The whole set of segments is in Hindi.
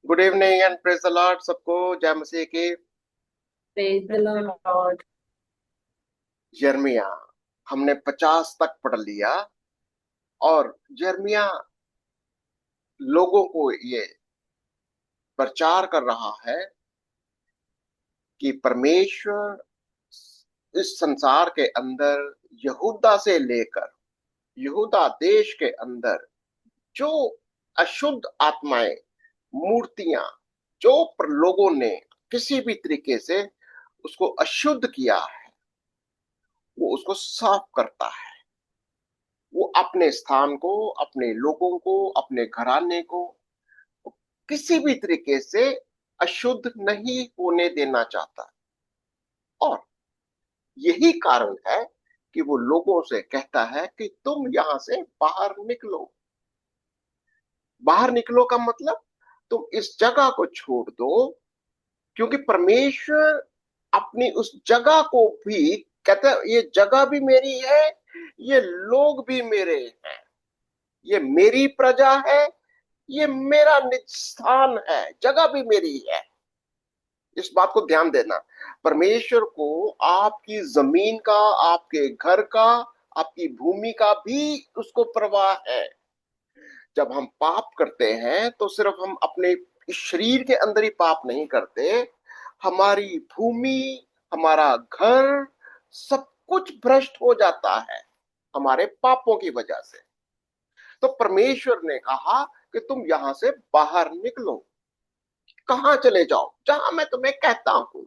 Good evening and praise the Lord सबको। जय मसीह की। Praise the Lord. यिर्मयाह हमने 50 तक पढ़ लिया। और यिर्मयाह लोगों को ये प्रचार कर रहा है कि परमेश्वर इस संसार के अंदर यहूदा से लेकर यहूदा देश के अंदर जो अशुद्ध आत्माएं, मूर्तियां, जो लोगों ने किसी भी तरीके से उसको अशुद्ध किया है, वो उसको साफ करता है। वो अपने स्थान को, अपने लोगों को, अपने घराने को किसी भी तरीके से अशुद्ध नहीं होने देना चाहता। और यही कारण है कि वो लोगों से कहता है कि तुम यहां से बाहर निकलो। बाहर निकलो का मतलब तुम इस जगह को छोड़ दो, क्योंकि परमेश्वर अपनी उस जगह को भी कहता है ये जगह भी मेरी है, ये लोग भी मेरे हैं, ये मेरी प्रजा है, ये मेरा निज स्थान है, जगह भी मेरी है। इस बात को ध्यान देना। परमेश्वर को आपकी जमीन का, आपके घर का, आपकी भूमि का भी उसको परवाह है। जब हम पाप करते हैं तो सिर्फ हम अपने इस शरीर के अंदर ही पाप नहीं करते, हमारी भूमि, हमारा घर, सब कुछ भ्रष्ट हो जाता है हमारे पापों की वजह से। तो परमेश्वर ने कहा कि तुम यहां से बाहर निकलो। कहां चले जाओ? जहां मैं तुम्हें कहता हूं।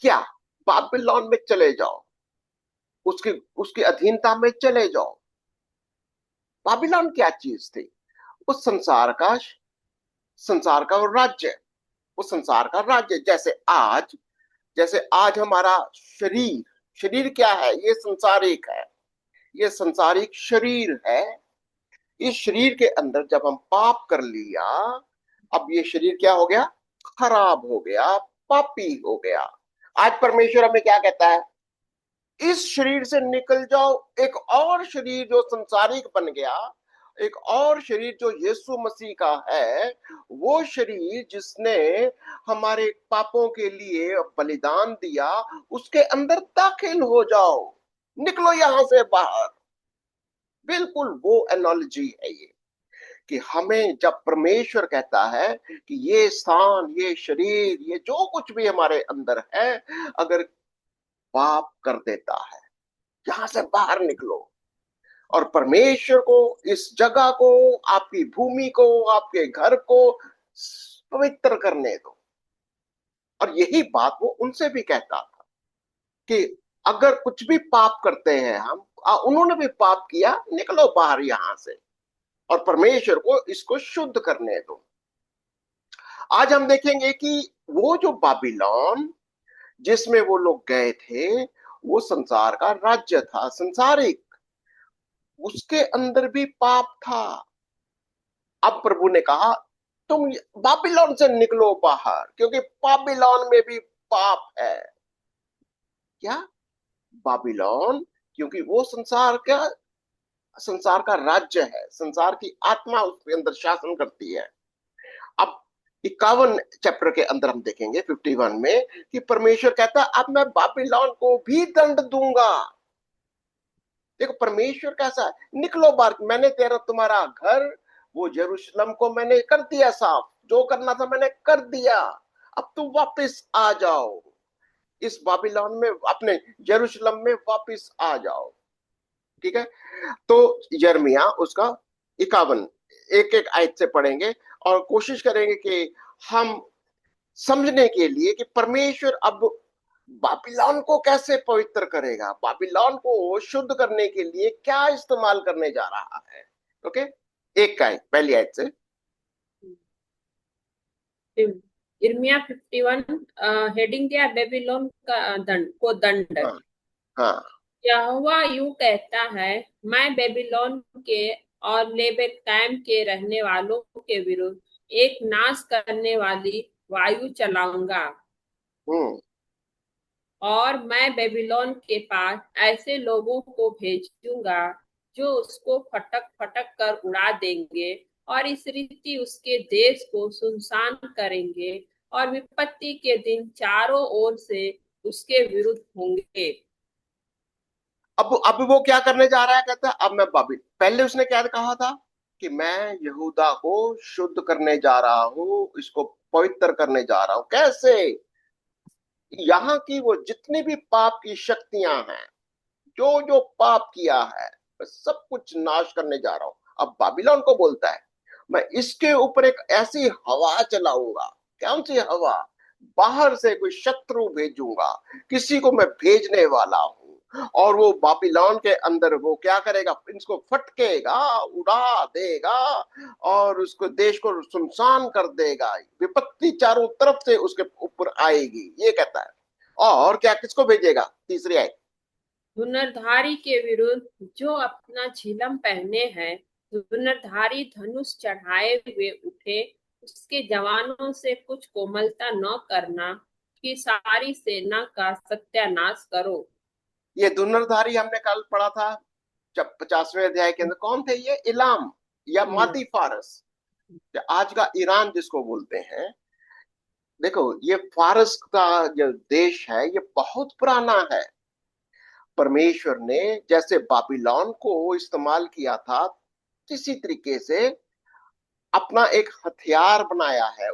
क्या? बाबिलोन में चले जाओ, उसकी उसकी अधीनता में चले जाओ। बाबिलोन क्या चीज थी? उस संसार का वो राज्य, वो संसार का राज्य। जैसे आज हमारा शरीर, शरीर क्या है? ये संसारिक है, ये संसारिक शरीर है। इस शरीर के अंदर जब हम पाप कर लिया, अब ये शरीर क्या हो गया? खराब हो गया, पापी हो गया। आज परमेश्वर हमें क्या कहता है? इस शरीर से निकल जाओ, एक और शरीर जो संसारिक बन गया, एक और शरीर जो यीशु मसीह का है, वो शरीर जिसने हमारे पापों के लिए बलिदान दिया, उसके अंदर दाखिल हो जाओ। निकलो यहां से बाहर। बिल्कुल वो एनोलॉजी है ये, कि हमें जब परमेश्वर कहता है कि ये स्थान, ये शरीर, ये जो कुछ भी हमारे अंदर है, अगर पाप कर देता है, यहां से बाहर निकलो। और परमेश्वर को, इस जगह को, आपकी भूमि को, आपके घर को पवित्र करने दो। और यही बात वो उनसे भी कहता था कि अगर कुछ भी पाप करते हैं हम, उन्होंने भी पाप किया, निकलो बाहर यहां से और परमेश्वर को इसको शुद्ध करने दो। आज हम देखेंगे कि वो जो बाबिलोन जिसमें वो लोग गए थे, वो संसार का राज्य था, संसारिक। उसके अंदर भी पाप था। अब प्रभु ने कहा तुम बाबिलोन से निकलो बाहर, क्योंकि बाबिलोन में भी पाप है। क्या? बाबिलोन, क्योंकि वो संसार का राज्य है, संसार की आत्मा उसके अंदर शासन करती है। अब 51 चैप्टर के अंदर हम देखेंगे 51 में कि परमेश्वर कहता है अब मैं बाबिलोन को भी दंड दूंगा। देखो परमेश्वर कैसा है। निकलो बाहर, मैंने तेरा तुम्हारा घर, वो यरूशलेम को मैंने कर दिया साफ, जो करना था मैंने कर दिया। अब तुम वापस आ जाओ, इस बाबिलोन में, अपने यरूशलेम में वापस आ जाओ। ठीक है। तो यिर्मयाह उसका 51 एक एक आयत से पढ़ेंगे और कोशिश करेंगे कि हम समझने के लिए कि परमेश्वर अब बाबिलोन को कैसे पवित्र करेगा, बाबिलोन को शुद्ध करने के लिए क्या इस्तेमाल करने जा रहा है। ओके। एक का है पहली आयत से। इर्मिया 51 हेडिंग क्या है? बेबीलोन का दंड। हाँ। हाँ। यहोवा यूं कहता है, मैं बेबीलोन के और लेबेकाम के रहने वालों के विरुद्ध एक नाश करने वाली वायु चलाऊंगा। हम्म। और मैं बेबीलोन के पास ऐसे लोगों को भेजूंगा जो उसको फटक फटक कर उड़ा देंगे और इस रीति उसके देश को सुनसान करेंगे और विपत्ति के दिन चारों ओर से उसके विरुद्ध होंगे। अब वो क्या करने जा रहा है, कहता है अब मैं बाबिल, पहले उसने क्या कहा था कि मैं यहूदा को शुद्ध करने जा रहा हूं, इसको पवित्र करने जा रहा हूं। कैसे? यहाँ की वो जितनी भी पाप की शक्तियां हैं, जो जो पाप किया है, मैं सब कुछ नाश करने जा रहा हूं। अब बाबिलोन को बोलता है मैं इसके ऊपर एक ऐसी हवा चलाऊंगा। कौन सी हवा? बाहर से कोई शत्रु भेजूंगा, किसी को मैं भेजने वाला हूं, और वो बाबिलोन के अंदर वो क्या करेगा, इसको फटकेगा, उड़ा देगा, और उसको देश को सुनसान कर देगा। विपत्ति चारों तरफ से उसके ऊपर आएगी, ये कहता है। और क्या, किसको भेजेगा? तीसरी आयत। धनुर्धारी के विरुद्ध जो अपना झिलम पहने हैं, धनुर्धारी धनुष चढ़ाए हुए उठे, उसके जवानों से कुछ कोमलता न करना, कि सारी सेना का सत्यानाश करो। ये धनुर्धारी हमने कल पढ़ा था जब 50वें अध्याय के अंदर, कौन थे ये? इलाम या मादी फारस, या आज का ईरान जिसको बोलते हैं। देखो, ये फारस का जो देश है ये बहुत पुराना है। परमेश्वर ने जैसे बाबिलोन को इस्तेमाल किया था, किसी तरीके से अपना एक हथियार बनाया है,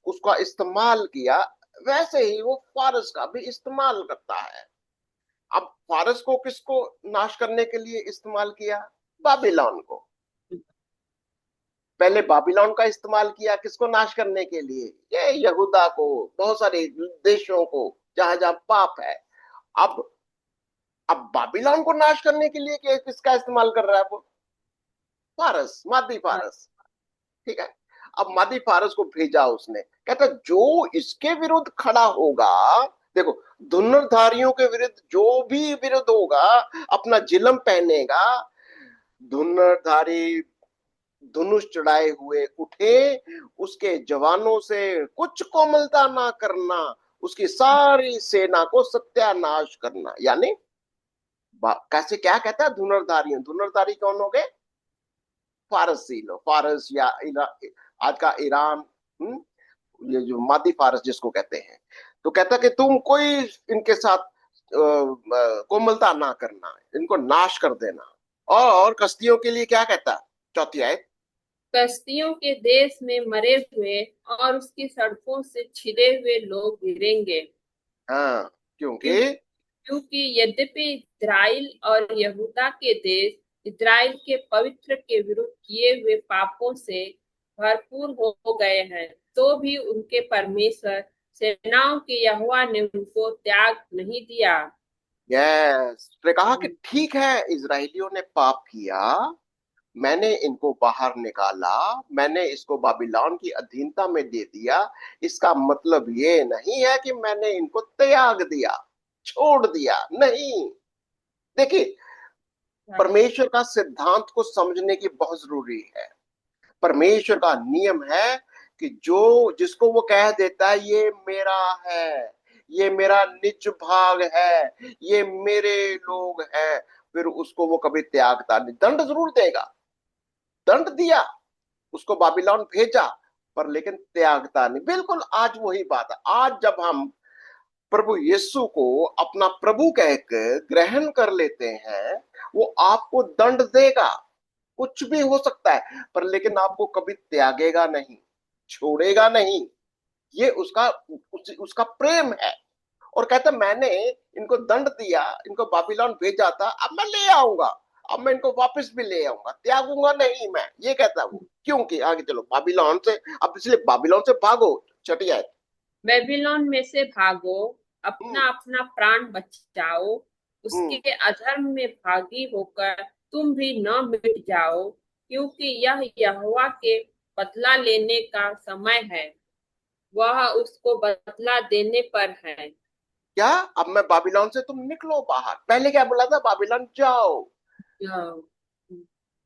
उसका इस्तेमाल किया, वैसे ही वो फारस का भी इस्तेमाल करता है। अब फारस को किसको नाश करने के लिए इस्तेमाल किया? बाबिलोन को। पहले बाबिलोन का इस्तेमाल किया किसको नाश करने के लिए? ये यहूदा को, बहुत सारे देशों को, जहां जहां पाप है। अब अब बाबिलोन को नाश करने के लिए किसका इस्तेमाल कर रहा है वो? फारस, मादी फारस। ठीक है। अब मादी फारस को भेजा उसने, कहता जो इसके विरुद्ध खड़ा होगा, देखो, धनुर्धारियों के विरुद्ध जो भी विरुद्ध होगा, अपना जिलम पहनेगा, धनुर्धारी धनुष चढ़ाए हुए उठे, उसके जवानों से कुछ कोमलता ना करना, उसकी सारी सेना को सत्यानाश करना। यानी कैसे, क्या कहता है? धनुर्धारी, धनुर्धारी कौन हो गए? फारसी लोग, फारस या आज का ईरान। ये जो मादी फारस जिसको कहते हैं। तो कहता कि तुम कोई इनके साथ कोमलता ना करना, इनको नाश कर देना। और कश्तियों के लिए क्या कहता? चौथी आयत। कसदियों के देश में मरे हुए और उसकी सड़कों से छिले हुए लोग गिरेंगे। हाँ, क्योंकि क्यों- क्योंकि यद्यपि इस्राएल और यहूदा के देश इस्राएल के पवित्र के विरुद्ध किए हुए पापों से भरपूर हो गए हैं, तो भी उनके परमेश्वर सेनाओं के यहोवा ने उनको त्याग नहीं दिया। यस, उसने कहा कि ठीक है, इजरायलियों ने पाप किया, मैंने इनको बाहर निकाला, मैंने इसको बाबिलोन की अधीनता में दे दिया। इसका मतलब ये नहीं है कि मैंने इनको त्याग दिया, छोड़ दिया, नहीं। देखिए, परमेश्वर का सिद्धांत को समझने की बहुत जरूरी है। परमेश्वर का नियम है कि जो जिसको वो कह देता है ये मेरा है, ये मेरा निज भाग है, ये मेरे लोग हैं, फिर उसको वो कभी त्यागता नहीं। दंड जरूर देगा, दंड दिया, उसको बाबिलोन भेजा, पर लेकिन त्यागता नहीं। बिल्कुल आज वही बात है। आज जब हम प्रभु यीशु को अपना प्रभु कहकर ग्रहण कर लेते हैं, वो आपको दंड देगा, कुछ भी हो सकता है, पर लेकिन आपको कभी त्यागेगा नहीं, छोड़ेगा नहीं। ये उसका प्रेम है। और कहता मैंने इनको दंड दिया, इनको बाबिलोन भेजा था, अब मैं ले आऊंगा, अब मैं इनको वापस भी ले आऊंगा, त्यागूंगा नहीं मैं, ये कहता हूं। क्योंकि आगे चलो, बाबिलोन से, अब इसलिए बाबिलोन से भागो। छठी आयत। बेबीलोन में से भागो, हम्म। अपना अपना प्राण बचाओ, हम्म। उसके अधर्म में भागी होकर तुम भी न मिट जाओ, क्योंकि यह यहोवा के बदला लेने का समय है, वह उसको बदला देने पर है। क्या? अब मैं बाबिलोन से, तुम निकलो बाहर। पहले क्या बोला था? बाबिलोन जाओ। हाँ,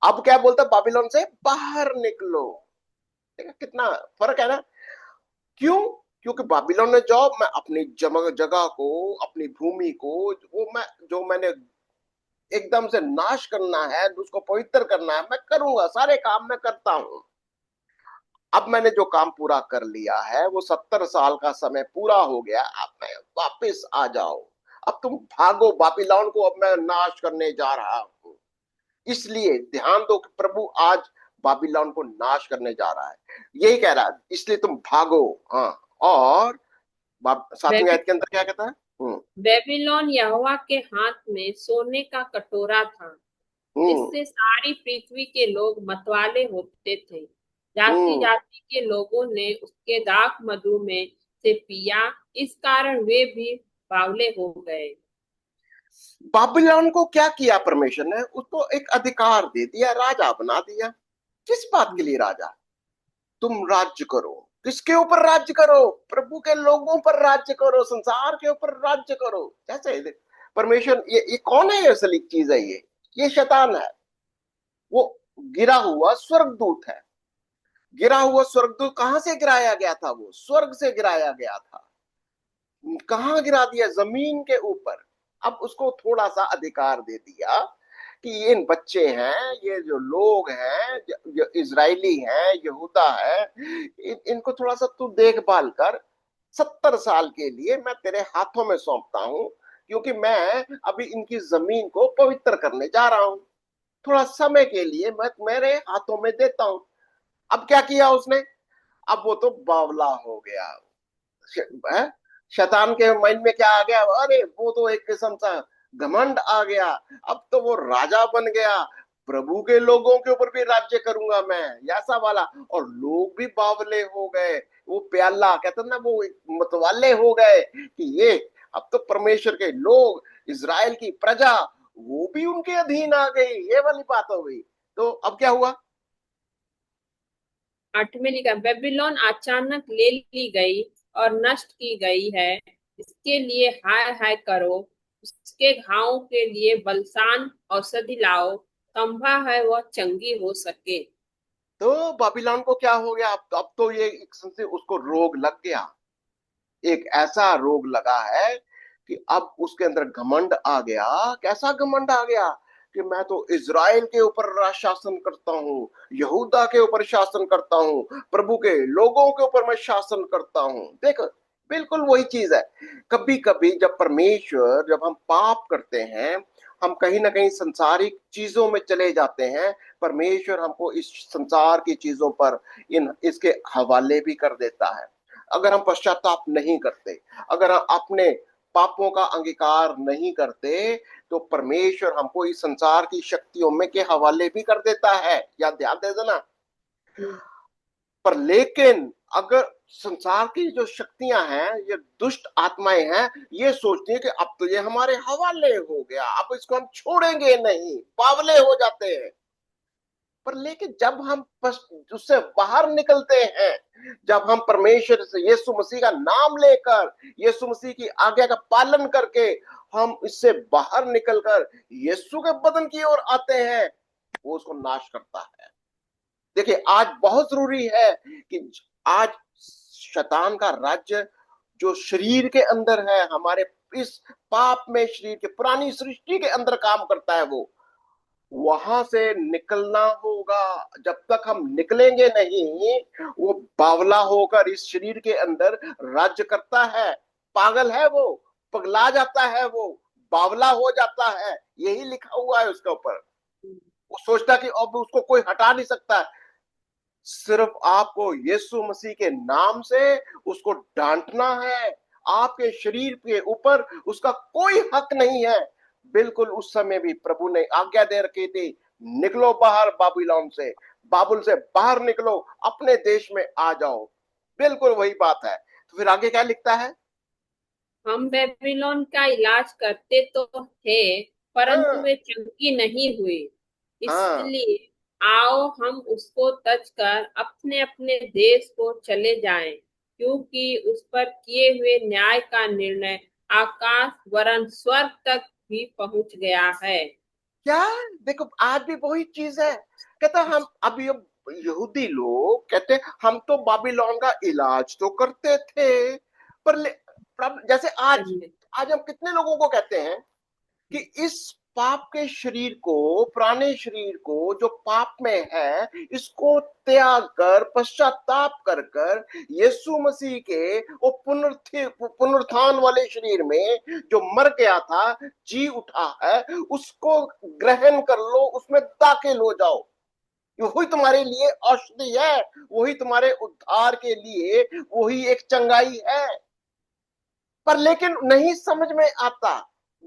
अब क्या बोलता? बाबिलोन से बाहर निकलो। देखा कितना फर्क है ना? क्यों? क्योंकि बाबिलोन में जाओ, मैं अपनी जगह को, अपनी भूमि को, वो मैं जो मैंने एकदम से नाश करना है, उसको पवित्र करना है, मैं करूंगा, सारे काम मैं करता हूं। अब मैंने जो काम पूरा कर लिया है, वो 70 साल का समय पूरा हो गया, अब मैं वापस आ जाओ। अब तुम भागो बाबिलोन को, अब मैं नाश करने जा रहा हूं। इसलिए ध्यान दो कि प्रभु आज बाबिलोन को नाश करने जा रहा है, यही कह रहा है, इसलिए तुम भागो। हाँ। और 7वीं आयत के अंदर क्या कहता है? बेबीलोन यहोवा के हाथ में सोने का कटोरा था, हम्म। जिससे सारी पृथ्वी के लोग मतवाले होते थे। जाति हम्म। जाति के लोगों ने उसके दाख मधु में से पिया, इस कारण वे भी बावले हो गए। बाबिलोन को क्या किया परमेश्वर ने? उसको एक अधिकार दे दिया, राजा बना दिया। किस बात के लिए राजा? तुम राज्य करो। किसके ऊपर राज्य करो? प्रभु के लोगों पर राज्य करो, संसार के ऊपर राज्य करो। जैसे परमेश्वर, ये कौन है? ये असली चीज है, ये शैतान है। वो गिरा हुआ स्वर्गदूत है। गिरा हुआ स्वर्गदूत कहां से गिराया गया था? वो स्वर्ग से गिराया गया था। कहाँ गिरा दिया? जमीन के ऊपर। अब उसको थोड़ा सा अधिकार दे दिया कि ये इन बच्चे हैं, ये जो लोग हैं, जो इजरायली हैं, यहूदा है, इनको थोड़ा सा तू देखभाल कर। 70 साल के लिए मैं तेरे हाथों में सौंपता हूं, क्योंकि मैं अभी इनकी जमीन को पवित्र करने जा रहा हूं। थोड़ा समय के लिए मैं मेरे हाथों में देता हूं। अब क्या किया उसने? अब वो तो बावला हो गया है। शैतान के माइंड में क्या आ गया? अरे वो तो एक किस्म का घमंड आ गया। अब तो वो राजा बन गया, प्रभु के लोगों के ऊपर भी राज्य करूंगा मैं, ऐसा वाला। और लोग भी बावले हो गए। वो प्याला कहते ना, वो मतवाले हो गए कि ये अब तो परमेश्वर के लोग, इज़राइल की प्रजा, वो भी उनके अधीन आ गई। ये वाली बात हो गई। तो अब क्या हुआ? 8 में लिखा, बेबीलोन अचानक ले ली गई और नष्ट की गई है, इसके लिए हाय हाय करो। उसके घावों के लिए बलसान औषधि लाओ, तंबा है वह चंगी हो सके। तो बाबिलोन को क्या हो गया? अब तो ये एक किस्म से उसको रोग लग गया। एक ऐसा रोग लगा है कि अब उसके अंदर घमंड आ गया। कैसा घमंड आ गया? कि मैं तो इज़राइल के ऊपर शासन करता हूँ, यहूदा के ऊपर शासन करता हूँ, प्रभु के लोगों के ऊपर मैं शासन करता हूँ। देख, बिल्कुल वही चीज है। कभी कभी जब परमेश्वर, जब हम पाप करते हैं, हम कहीं ना कहीं संसारिक चीजों में चले जाते हैं। परमेश्वर हमको इस संसार की चीजों पर, इन इसके हवाले भी कर देता है। अगर हम पश्चाताप नहीं करते, अगर हम अपने पापों का अंगीकार नहीं करते, तो परमेश्वर हमको इस संसार की शक्तियों में के हवाले भी कर देता है। या ध्यान दे देना। हम्म। पर लेकिन अगर संसार की जो शक्तियां हैं, ये दुष्ट आत्माएं हैं, ये सोचती हैं कि अब तो ये हमारे हवाले हो गया, अब इसको हम छोड़ेंगे नहीं, बावले हो जाते हैं। पर लेकिन जब हम उससे बाहर निकलते हैं, जब हम परमेश्वर से यीशु मसीह का नाम लेकर, यीशु मसीह की आज्ञा का पालन करके हम इससे बाहर निकलकर यीशु के बदन की ओर आते हैं, वो उसको नाश करता है। देखिए, आज बहुत जरूरी है कि आज शैतान का राज्य जो शरीर के अंदर है, हमारे इस पाप में, शरीर के पुरानी सृष्टि के अंदर काम करता है, वो वहां से निकलना होगा। जब तक हम निकलेंगे नहीं, वो बावला होकर इस शरीर के अंदर राज्य करता है। पागल है वो, पगला जाता है वो, बावला हो जाता है। यही लिखा हुआ है उसके ऊपर। वो सोचता कि अब उसको कोई हटा नहीं सकता। सिर्फ आपको यीशु मसीह के नाम से उसको डांटना है। आपके शरीर के ऊपर उसका कोई हक नहीं है। बिल्कुल उस समय भी प्रभु ने आज्ञा दे रखी थी, निकलो बाहर बाबुलोन से, बाबुल से बाहर निकलो, अपने देश में आ जाओ। बिल्कुल वही बात है। तो फिर आगे क्या लिखता है? हम बेबीलोन का इलाज करते तो थे, परंतु हाँ। वे चंगी नहीं हुई। हाँ। इसलिए आओ हम उसको तज कर अपने अपने देश को चले जाएं, क्योंकि उस पर किए हुए न्याय का निर्णय आकाश वरन स्वर्ग तक भी पहुंच गया है। क्या? देखो, आज भी वही चीज है। कहता हम अभी, अब यहूदी लोग कहते हम तो बाबिलोन का इलाज तो करते थे, पर जैसे आज, आज हम कितने लोगों को कहते हैं कि इस पाप के शरीर को, पुराने शरीर को जो पाप में है, इसको त्याग कर, पश्चाताप कर कर यीशु मसीह के वो पुनरुत्थान वाले शरीर में जो मर गया था, जी उठा है, उसको ग्रहण कर लो, उसमें दाखिल हो जाओ। वही तुम्हारे लिए औषधि है, वही तुम्हारे उद्धार के लिए, वही एक चंगाई है। पर लेकिन नहीं समझ में आता।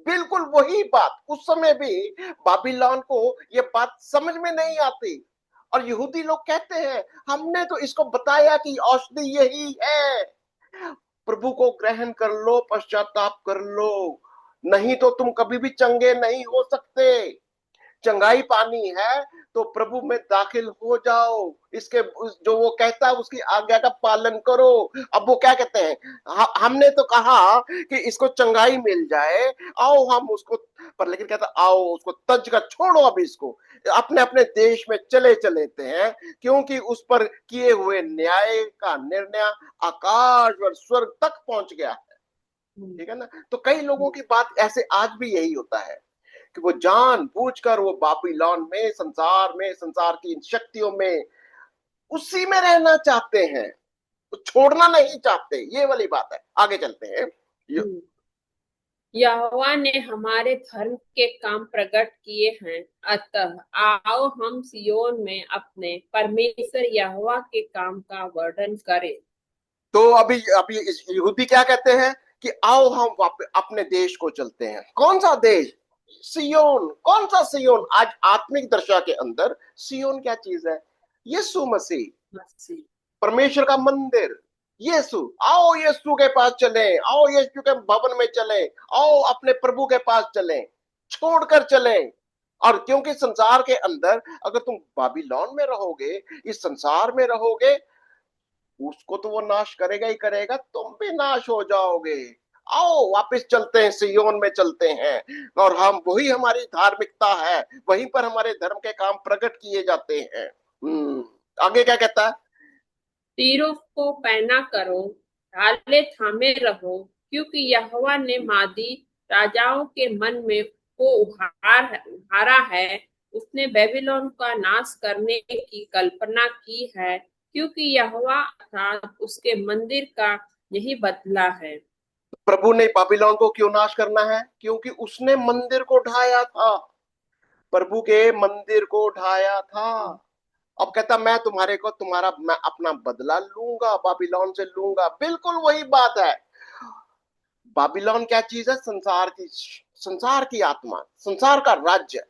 बिल्कुल वही बात उस समय भी बाबिलोन को ये बात समझ में नहीं आती। और यहूदी लोग कहते हैं, हमने तो इसको बताया कि औषधि यही है, प्रभु को ग्रहण कर लो, पश्चाताप कर लो, नहीं तो तुम कभी भी चंगे नहीं हो सकते। चंगाई पानी है तो प्रभु में दाखिल हो जाओ, इसके जो वो कहता है उसकी आज्ञा का पालन करो। अब वो क्या कहते हैं, हमने तो कहा कि इसको चंगाई मिल जाए, आओ हम उसको, पर लेकिन कहता आओ उसको तज कर छोड़ो, अब इसको अपने अपने देश में चले चलेते हैं, क्योंकि उस पर किए हुए न्याय का निर्णय आकाश और स्वर्ग तक पहुंच गया है। ठीक है ना। तो कई लोगों की बात ऐसे आज भी यही होता है कि वो जान बूझकर वो बाबिलोन में, संसार की इन शक्तियों में, उसी में रहना चाहते हैं, वो छोड़ना नहीं चाहते। ये वाली बात है। आगे चलते हैं। यहोवा ने हमारे धर्म के काम प्रकट किए हैं, अतः आओ हम सियोन में अपने परमेश्वर यहोवा के काम का वर्णन करें। तो अभी अभी इस यहूदी क्या कहते हैं कि आओ हम वापस अपने देश को चलते हैं। कौन सा देश? सियोन। कौन सा सियोन? आज आत्मिक दशा के अंदर सियोन क्या चीज है? यीशु मसीह, मसीह। परमेश्वर का मंदिर, यीशु। आओ यीशु के पास चले, आओ यीशु के भवन में चले, आओ अपने प्रभु के पास चले, छोड़कर चले। और क्योंकि संसार के अंदर अगर तुम बाबिलोन में रहोगे, इस संसार में रहोगे, उसको तो वो नाश करेगा ही करेगा, तुम भी नाश हो जाओगे। आओ वापस चलते हैं, सियोन में चलते हैं, और हम वही हमारी धार्मिकता है, वहीं पर हमारे धर्म के काम प्रकट किए जाते हैं। आगे क्या कहता है? तीरों को पहना करो, ढाले थामे रहो, क्योंकि यहोवा ने मादी राजाओं के मन में को उभारा है। उसने बेबीलोन का नाश करने की कल्पना की है, क्योंकि यहोवा अर्थात उसके मंदिर का यही बदला है। प्रभु ने बाबिलोन को क्यों नाश करना है? क्योंकि उसने मंदिर को ढाया था, प्रभु के मंदिर को ढाया था। अब कहता मैं तुम्हारे को, तुम्हारा मैं अपना बदला लूंगा, बाबिलोन से लूंगा। बिल्कुल वही बात है। बाबिलोन क्या चीज है? संसार की आत्मा, संसार का राज्य।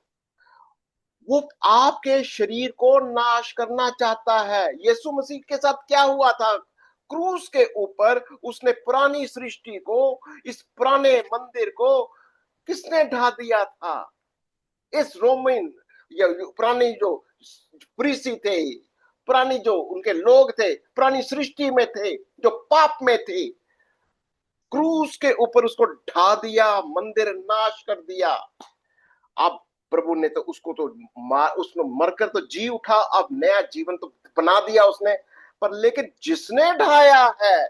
वो आपके शरीर को नाश करना चाहता है। यीशु मसीह के साथ क्या हुआ था? क्रूस के ऊपर उसने पुरानी सृष्टि को, इस पुराने मंदिर को किसने ढा दिया था? इस रोमन या पुरानी जो प्रीसी थे, पुरानी जो उनके लोग थे, पुरानी सृष्टि में थे, जो पाप में थे, क्रूस के ऊपर उसको ढा दिया, मंदिर नाश कर दिया। अब प्रभु ने तो उसको तो उसने मरकर तो जी उठा, अब नया जीवन तो बना दिया उसने। पर लेकिन जिसने ढाया है,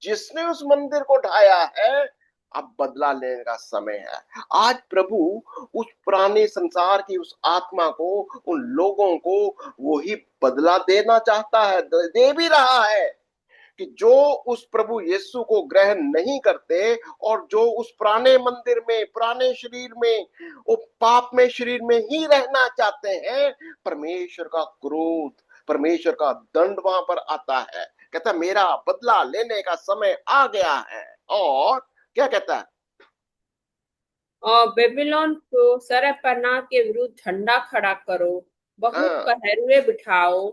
जिसने उस मंदिर को ढाया है, अब बदला लेने का समय है। आज प्रभु उस पुराने संसार की उस आत्मा को, उन लोगों को वही बदला देना चाहता है, दे भी रहा है। कि जो उस प्रभु यीशु को ग्रहण नहीं करते, और जो उस पुराने मंदिर में, पुराने शरीर में, वो पाप में शरीर में ही रहना चाहते हैं, परमेश्वर का क्रोध, परमेश्वर का दंड वहां पर आता है। कहता मेरा बदला लेने का समय आ गया है। और क्या कहता है? और बेबीलोन को सरपना के विरुद्ध झंडा खड़ा करो, बहुत हाँ, पहरुए बिठाओ,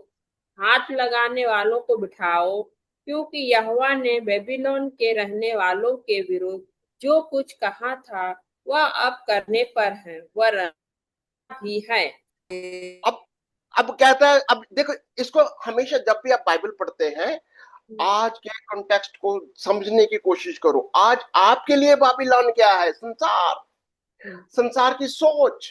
हाथ लगाने वालों को बिठाओ, क्योंकि यहोवा ने बेबीलोन के रहने वालों के विरुद्ध जो कुछ कहा था वह अब करने पर है, वह रहना भी है। अब अब कहता है, अब देखो इसको हमेशा जब भी आप बाइबल पढ़ते हैं, आज के कॉन्टेक्स्ट को समझने की कोशिश करो। आज आपके लिए बाबिलोन क्या है? संसार, संसार की सोच,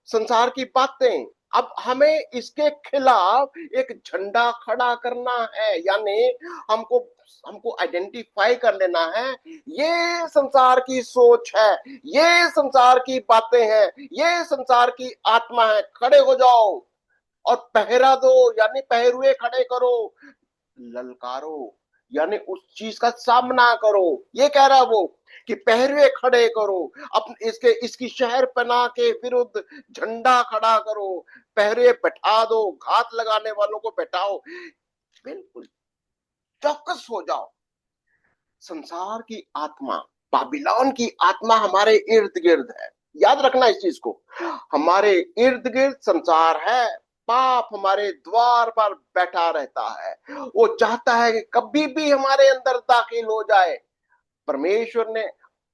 संसार की बातें। अब हमें इसके खिलाफ एक झंडा खड़ा करना है, यानी हमको हमको आइडेंटिफाई कर लेना है, ये संसार की सोच है, ये संसार की बातें हैं, ये संसार की आत्मा है। खड़े हो जाओ और पहरा दो, यानी पहरुए खड़े करो, ललकारो, यानी उस चीज का सामना करो। ये कह रहा है वो कि पहरुए खड़े करो, अपने इसके इसकी शहर पना के विरुद्ध झंडा खड़ा करो, पहरे बैठा दो, घात लगाने वालों को बैठाओ। बिल्कुल चौकस हो जाओ। संसार की आत्मा, बाबिलोन की आत्मा हमारे इर्द गिर्द है। याद रखना इस चीज को, हमारे इर्द गिर्द संसार है। पाप हमारे द्वार पर बैठा रहता है, वो चाहता है कि कभी भी हमारे अंदर दाखिल हो जाए। परमेश्वर ने,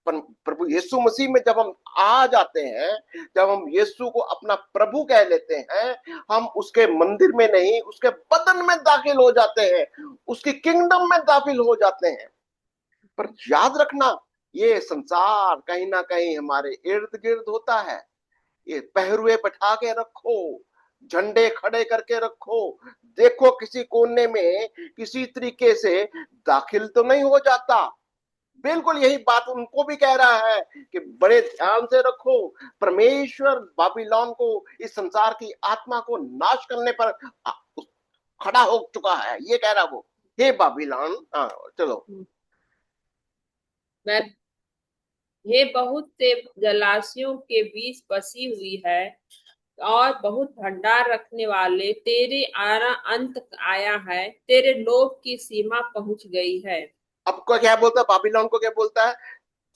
प्रभु यीशु मसीह में जब हम आ जाते हैं, जब हम यीशु को अपना प्रभु कह लेते हैं, हम उसके मंदिर में नहीं, उसके बदन में दाखिल हो जाते हैं, उसकी किंगडम में दाखिल हो जाते हैं। पर याद रखना, ये संसार कहीं ना कहीं हमारे इर्द गिर्द होता है। ये पहरुए बैठा के रखो, झंडे खड़े करके रखो, देखो किसी कोने में किसी तरीके से दाखिल तो नहीं हो जाता। बिल्कुल यही बात उनको भी कह रहा है कि बड़े ध्यान से रखो। परमेश्वर बाबिलोन को, इस संसार की आत्मा को नाश करने पर खड़ा हो चुका है, ये कह रहा वो। हे बाबिलोन, हाँ चलो। मैं ये बहुत से जलाशयों के बीच बसी हुई है और बहुत भंडार रखने वाले, तेरे आरा अंत आया है, तेरे लोभ की सीमा पहुंच गई है। अब को क्या बोलता है, बाबिलोन को क्या बोलता है?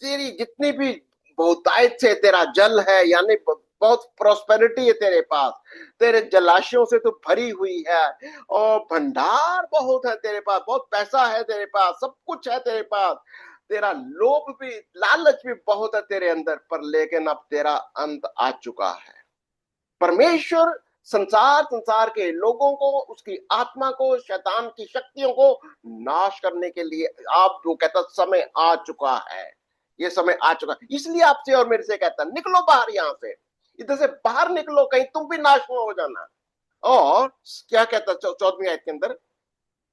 तेरी जितनी भी बहुतायत से तेरा जल है, यानी बहुत प्रोस्पेरिटी है तेरे पास, तेरे जलाशयों से तो भरी हुई है, और भंडार बहुत है तेरे पास, बहुत पैसा है तेरे पास, सब कुछ है तेरे पास। तेरा लोभ भी, लालच भी बहुत है तेरे अंदर, पर लेकिन अब तेरा अंत आ चुका है। परमेश्वर संसार के लोगों को, उसकी आत्मा को, शैतान की शक्तियों को नाश करने के लिए आप जो कहता समय आ चुका है। ये समय आ चुका है, इसलिए आपसे और मेरे से कहता निकलो बाहर, यहां से इधर से बाहर निकलो, कहीं तुम भी नाश में हो जाना। और क्या कहता 14वीं आयत के अंदर?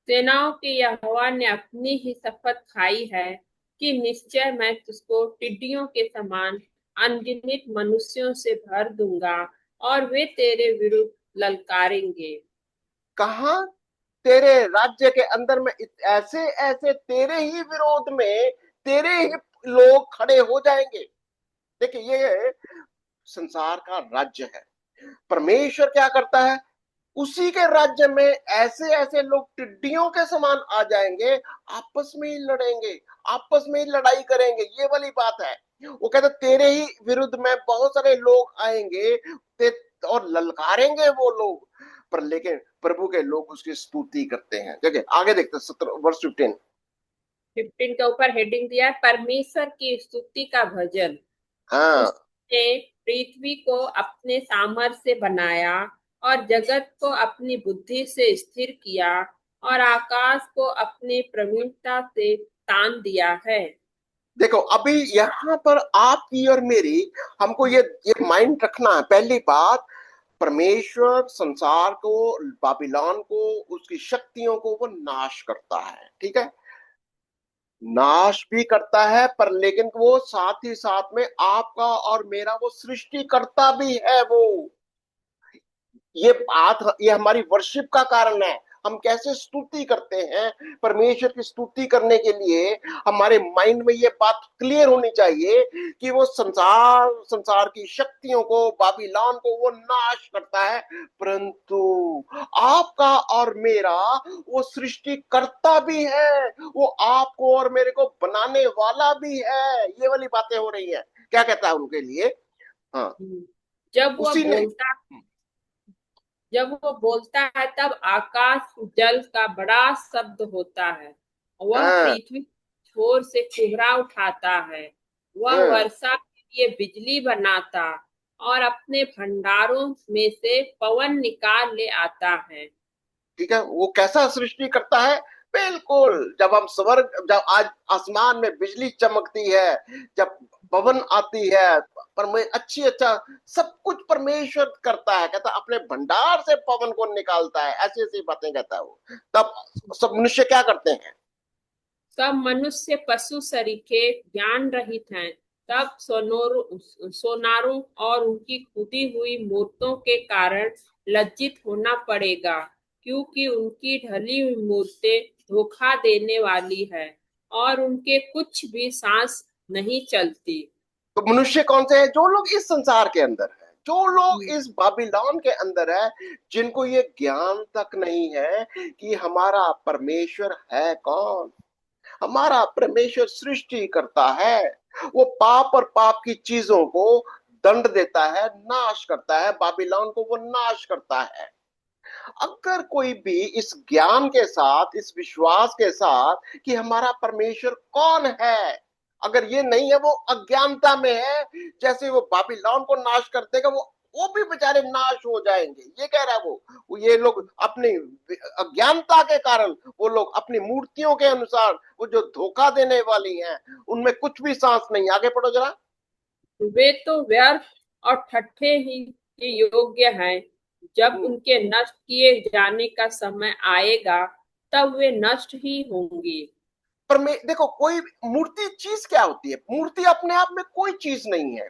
सेनाओं के यहोवा ने अपनी ही शपथ खाई है कि निश्चय मैं तुझको टिड्डियों के समान अनगिनत मनुष्यों से भर दूंगा और वे तेरे विरुद्ध ललकारेंगे। कहा? तेरे राज्य के अंदर में ऐसे ऐसे तेरे ही विरोध में तेरे ही लोग खड़े हो जाएंगे। देखिए, ये संसार का राज्य है। परमेश्वर क्या करता है, उसी के राज्य में ऐसे ऐसे लोग टिड्डियों के समान आ जाएंगे, आपस में ही लड़ेंगे, आपस में ही लड़ाई करेंगे। ये वाली बात है। वो कहता तेरे ही विरुद्ध में बहुत सारे लोग आएंगे, और ललकारेंगे वो लोग, पर लेकिन प्रभु के लोग उसकी स्तुति करते हैं। देखिए आगे देखते हैं, 17 वर्ष 15। 15 के ऊपर हेडिंग दिया है परमेश्वर की स्तुति का भजन। हाँ, उसने पृथ्वी को अपने सामर्थ्य से बनाया और जगत को अपनी बुद्धि से स्थिर किया और आकाश को अपनी प्रवीणता से तान दिया है। देखो अभी यहाँ पर आपकी और मेरी, हमको ये माइंड रखना है। पहली बात, परमेश्वर संसार को, बाबिलोन को, उसकी शक्तियों को वो नाश करता है, ठीक है, नाश भी करता है, पर लेकिन वो साथ ही साथ में आपका और मेरा वो सृष्टि करता भी है वो। ये बात, ये हमारी वर्शिप का कारण है। हम कैसे स्तुति करते हैं, परमेश्वर की स्तुति करने के लिए हमारे माइंड में ये बात क्लियर होनी चाहिए कि वो संसार की शक्तियों को, बाबिलोन को वो नाश करता है, परंतु आपका और मेरा वो सृष्टि करता भी है, वो आपको और मेरे को बनाने वाला भी है। ये वाली बातें हो रही है। क्या कहता है उनके लिए? हाँ, जब वह उसी ने। बोलता जब वो बोलता है तब आकाश जल का बड़ा शब्द होता है। वह हाँ, पृथ्वी छोर से कुहरा उठाता है। वह हाँ, वर्षा के लिए बिजली बनाता और अपने भंडारों में से पवन निकाल ले आता है। ठीक है, वो कैसा सृष्टि करता है? बिल्कुल, जब हम स्वर्ग, जब आज आसमान में बिजली चमकती है, जब पवन आती है, अच्छी अच्छा सब कुछ परमेश्वर करता है, कहता अपने भंडार से पवन को निकालता है, ऐसी ऐसी बातें कहता है वो। तब सब मनुष्य क्या करते हैं? सब मनुष्य पशु सरीखे ज्ञान रहित हैं। तब सोनारों और उनकी खुदी हुई मूर्तों के कारण लज्जित होना पड़ेगा, क्योंकि उनकी ढली हुई मूर्तें धोखा देने वाली है और उनके कुछ भी सांस नहीं चलती। तो मनुष्य कौन से हैं? जो लोग इस संसार के अंदर है, जो लोग हम्म। इस बाबिलोन के अंदर है, जिनको ये ज्ञान तक नहीं है कि हमारा परमेश्वर है कौन। हमारा परमेश्वर सृष्टि करता है, वो पाप और पाप की चीजों को दंड देता है, नाश करता है, बाबिलोन को वो नाश करता है। अगर कोई भी इस ज्ञान के साथ, इस विश्वास के साथ कि हमारा परमेश्वर कौन है, अगर ये नहीं है, वो अज्ञानता में है, जैसे वो बाबिलोन को नाश कर देगा, वो भी बेचारे नाश हो जाएंगे, ये कह रहा है वो ये लोग अपनी अज्ञानता के कारण, वो लोग अपनी मूर्तियों के अनुसार, वो जो धोखा देने वाली हैं, उनमें कुछ भी सांस नहीं। आगे पढ़ो जरा। वे तो व्यर्थ और ठट्ठे ही के योग्य हैं। जब हम्म। उनके नष्ट किए जाने का समय आएगा, तब वे नष्ट ही होंगे। पर मैं देखो, कोई मूर्ति चीज क्या होती है? मूर्ति अपने आप में कोई चीज नहीं है।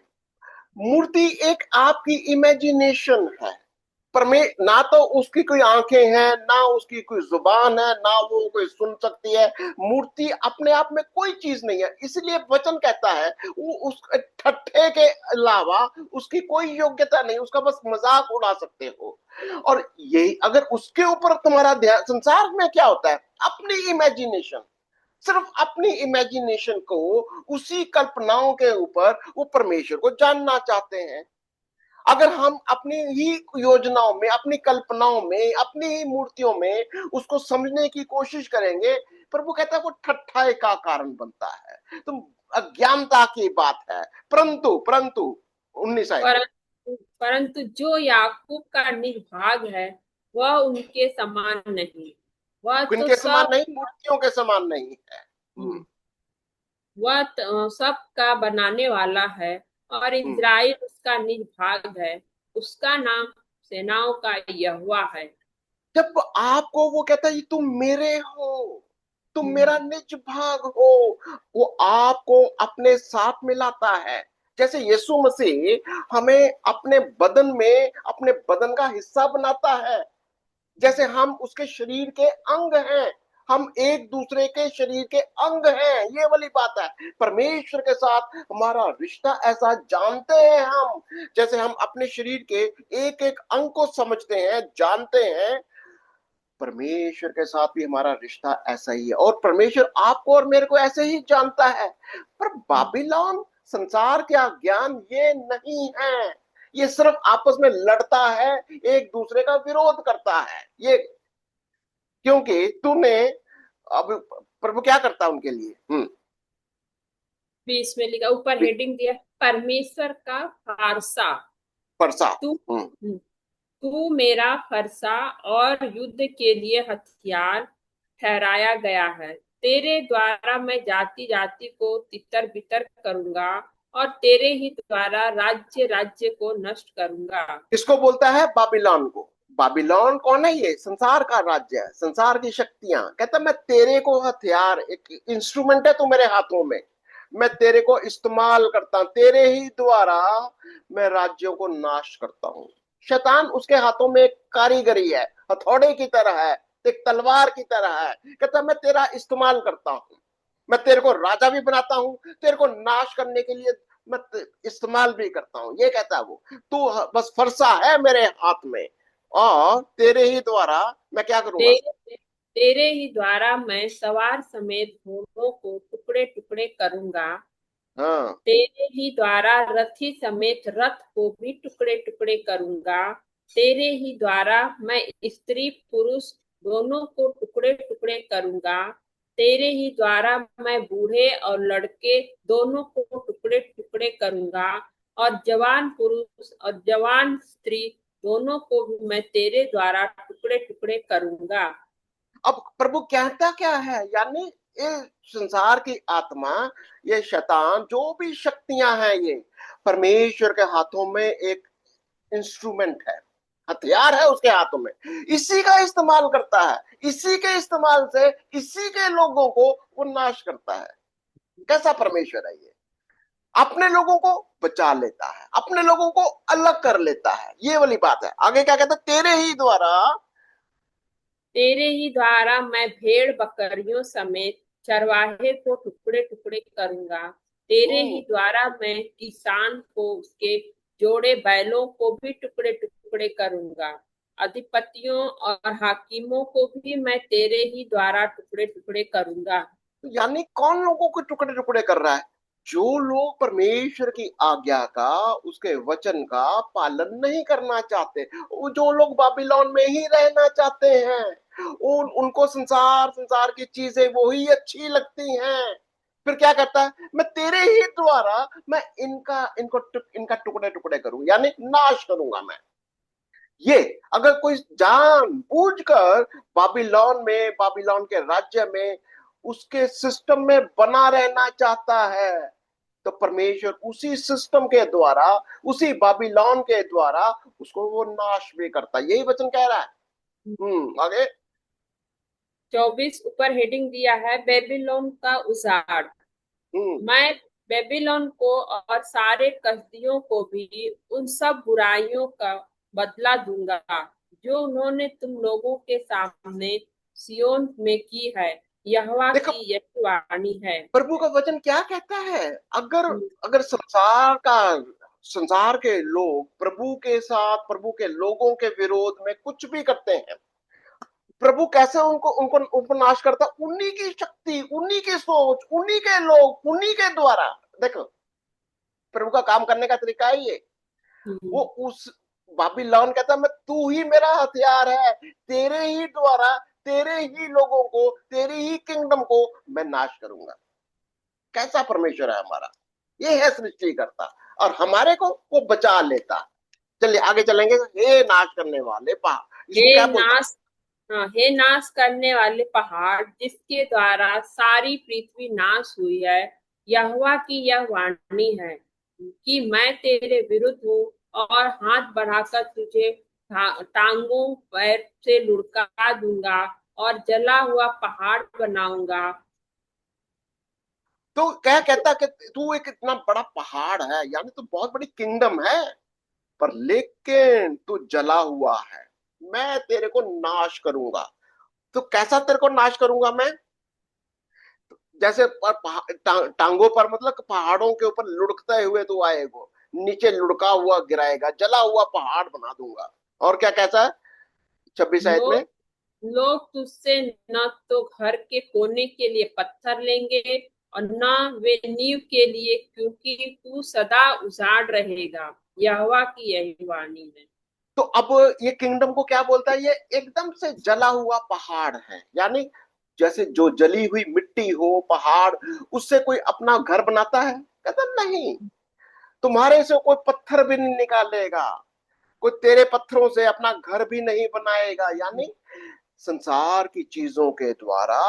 मूर्ति एक आपकी इमेजिनेशन है। पर मैं ना तो उसकी कोई आंखें हैं, ना उसकी कोई जुबान है, ना वो कोई सुन सकती है। मूर्ति अपने आप में कोई चीज नहीं है, इसलिए वचन कहता है वो उस ठट्ठे के अलावा उसकी कोई योग्यता नहीं, उसका बस मजाक उड़ा सकते हो। और यही अगर उसके ऊपर तुम्हारा ध्यान, संसार में क्या होता है, अपनी इमेजिनेशन, सिर्फ अपनी इमेजिनेशन को, उसी कल्पनाओं के ऊपर वो परमेश्वर को जानना चाहते हैं। अगर हम अपनी ही योजनाओं में, अपनी कल्पनाओं में, अपनी ही मूर्तियों में उसको समझने की कोशिश करेंगे, पर वो कहता है वो ठट्ठाई का कारण बनता है, तो अज्ञानता की बात है। परंतु परंतु 19 आयत। परंतु जो याकूब का निज भाग है, वह उनके समान नहीं। वह तो इनके समान सब नहीं, मूर्तियों के समान नहीं है। हम्म। वह सब का बनाने वाला है, और हम्म। इज़राइल उसका निज भाग है। उसका नाम सेनाओं का यहोवा है। जब आपको वो कहता है तुम मेरे हो, तुम हम्म। मेरा निज भाग हो, वो आपको अपने साथ मिलाता है। जैसे यीशु मसीह हमें अपने बदन में, अपने बदन का हिस्सा बनाता है, जैसे हम उसके शरीर के अंग हैं, हम एक दूसरे के शरीर के अंग हैं, ये वाली बात है। परमेश्वर के साथ हमारा रिश्ता ऐसा जानते हैं हम, जैसे हम अपने शरीर के एक एक अंग को समझते हैं, जानते हैं, परमेश्वर के साथ भी हमारा रिश्ता ऐसा ही है, और परमेश्वर आपको और मेरे को ऐसे ही जानता है। पर बाबिलोन, संसार का ज्ञान ये नहीं है, ये सिर्फ आपस में लड़ता है, एक दूसरे का विरोध करता है। ये क्योंकि तूने, अब प्रभु क्या करता है उनके लिए? 20 में लिखा, ऊपर हेडिंग दिया, परमेश्वर का फारसा। परसा। तू हम्म। तू मेरा फरसा और युद्ध के लिए हथियार ठहराया गया है। तेरे द्वारा मैं जाति जाति को तितर बितर करूंगा, और तेरे ही द्वारा राज्य राज्य को नष्ट करूंगा। इसको बोलता है बाबिलोन को। बाबिलोन कौन है? ये संसार का राज्य है, संसार की शक्तियां। कहता मैं तेरे को हथियार, एक इंस्ट्रूमेंट है तू मेरे हाथों में, मैं तेरे को इस्तेमाल करता हूं, तेरे ही द्वारा मैं राज्यों को नाश करता हूं। शैतान उसके हाथों में एक कारीगरी है, हथौड़े की तरह है, एक तलवार की तरह है। कहता मैं तेरा इस्तेमाल करता हूं, मैं तेरे को राजा भी बनाता हूं, तेरे को नाश करने के लिए मैं इस्तेमाल भी करता हूं, ये कहता है वो। तू बस फरसा है मेरे हाथ में, और तेरे ही द्वारा मैं क्या करूंगा? तेरे तेरे ही द्वारा मैं सवार समेत घोड़ों को टुकड़े टुकड़े करूंगा। हाँ। तेरे ही द्वारा रथी समेत रथ को भी टुकड़े टुकड़े करूंगा। तेरे ही द्वारा मैं स्त्री पुरुष दोनों को टुकड़े टुकड़े करूंगा। तेरे ही द्वारा मैं बूढ़े और लड़के दोनों को टुकड़े टुकड़े करूंगा, और जवान पुरुष और जवान स्त्री दोनों को भी मैं तेरे द्वारा टुकड़े टुकड़े करूंगा। अब प्रभु कहता क्या है? यानी ये संसार की आत्मा, ये शैतान, जो भी शक्तियां हैं, ये परमेश्वर के हाथों में एक इंस्ट्रूमेंट है, हथियार है उसके हाथों में। इसी का इस्तेमाल करता है, इसी के इस्तेमाल से इसी के लोगों को वो नाश करता है। कैसा परमेश्वर है ये! अपने लोगों को बचा लेता है, अपने लोगों को अलग कर लेता है, ये वाली बात है। आगे क्या कहता है? तेरे ही द्वारा। तेरे ही द्वारा मैं भेड़ बकरियों समेत चरवाहे को टुकड़े टुकड़े करूंगा। तेरे ही हम्म द्वारा मैं किसान को उसके जोड़े बैलों को भी टुकड़े टुकड़े करूंगा। अधिपतियों और हाकिमों को भी मैं तेरे ही द्वारा टुकड़े टुकड़े करूंगा। यानी कौन लोगों को टुकड़े टुकड़े कर रहा है? जो लोग परमेश्वर की आज्ञा का, उसके वचन का पालन नहीं करना चाहते, वो जो लोग बाबिलोन में ही रहना चाहते हैं, उनको संसार संसार की चीजें वो ही अच्छी लगती हैं। फिर क्या करता है? मैं तेरे ही द्वारा मैं इनका टुकड़े टुकड़े करूं, यानी नाश करूंगा मैं। ये अगर कोई जान बूझ कर बाबिलोन में, बाबिलोन के राज्य में, उसके सिस्टम में बना रहना चाहता है, तो परमेश्वर उसी सिस्टम के द्वारा, उसी बाबिलोन के द्वारा उसको वो नाश भी करता है। यही वचन कह रहा है। आगे। 24 ऊपर हेडिंग दिया है बेबीलोन का उजाड़। हम्म मैं बेबीलोन को और सारे कसदियों को भी उन सब बुराइयों का बदला दूंगा जो उन्होंने तुम लोगों के सामने सियोन में की है। यहोवा देखो, की यही वाणी है। प्रभु का वचन क्या कहता है? अगर अगर संसार के लोग प्रभु के साथ, प्रभु के लोगों के विरोध में कुछ भी करते हैं, प्रभु कैसे उनको उनको उनको नाश करता? उन्हीं की शक्ति, उन्हीं की सोच, उन्हीं के लोग, उन्हीं के द्वारा। देखो, प्रभु का काम करने का तरीका है ये। वो उस बाबिलोन कहता है, मैं, तू ही मेरा हथियार है, तेरे ही द्वारा, तेरे ही लोगों को, तेरी ही किंगडम को मैं नाश करूंगा। कैसा परमेश्वर है हमारा! ये है सृष्टि करता, और हमारे को वो बचा लेता। चलिए आगे चलेंगे। हे नाश करने वाले पहाड़, इसको हे क्या बोलता नाश हाँ, हे नाश करने वाले पहाड़ जिसके द्वारा सारी पृथ्वी नाश हुई है। यहोवा की यह वाणी है कि मैं तेरे विरुद्ध हूँ और हाथ बढ़ाकर तुझे टांगों पैर से लुढ़का दूंगा और जला हुआ पहाड़ बनाऊंगा। तो क्या कहता कि तू एक इतना बड़ा पहाड़ है, यानी तू बहुत बड़ी किंगडम है, पर लेकिन तू जला हुआ है, मैं तेरे को नाश करूंगा। तो कैसा तेरे को नाश करूंगा मैं? जैसे टांगों पर, मतलब पहाड़ों के ऊपर लुढ़कते हुए तू आएगा, नीचे लुढ़का हुआ गिराएगा, जला हुआ पहाड़ बना दूंगा। और क्या कैसा है 26 आयत में? लोग लोग तुझसे न तो घर के कोने के लिए पत्थर लेंगे और न वे नींव के लिए, क्योंकि तू सदा उजाड़ रहेगा। यहोवा की यही वाणी है। तो अब ये किंगडम को क्या बोलता है? ये एकदम से जला हुआ पहाड़ है, यानी जैसे जो जली हुई मिट्टी हो, पहाड़, उससे कोई अपना घर बनाता है? कहता नहीं, तुम्हारे से कोई पत्थर भी नहीं निकालेगा, कोई तेरे पत्थरों से अपना घर भी नहीं बनाएगा। यानी संसार की चीजों के द्वारा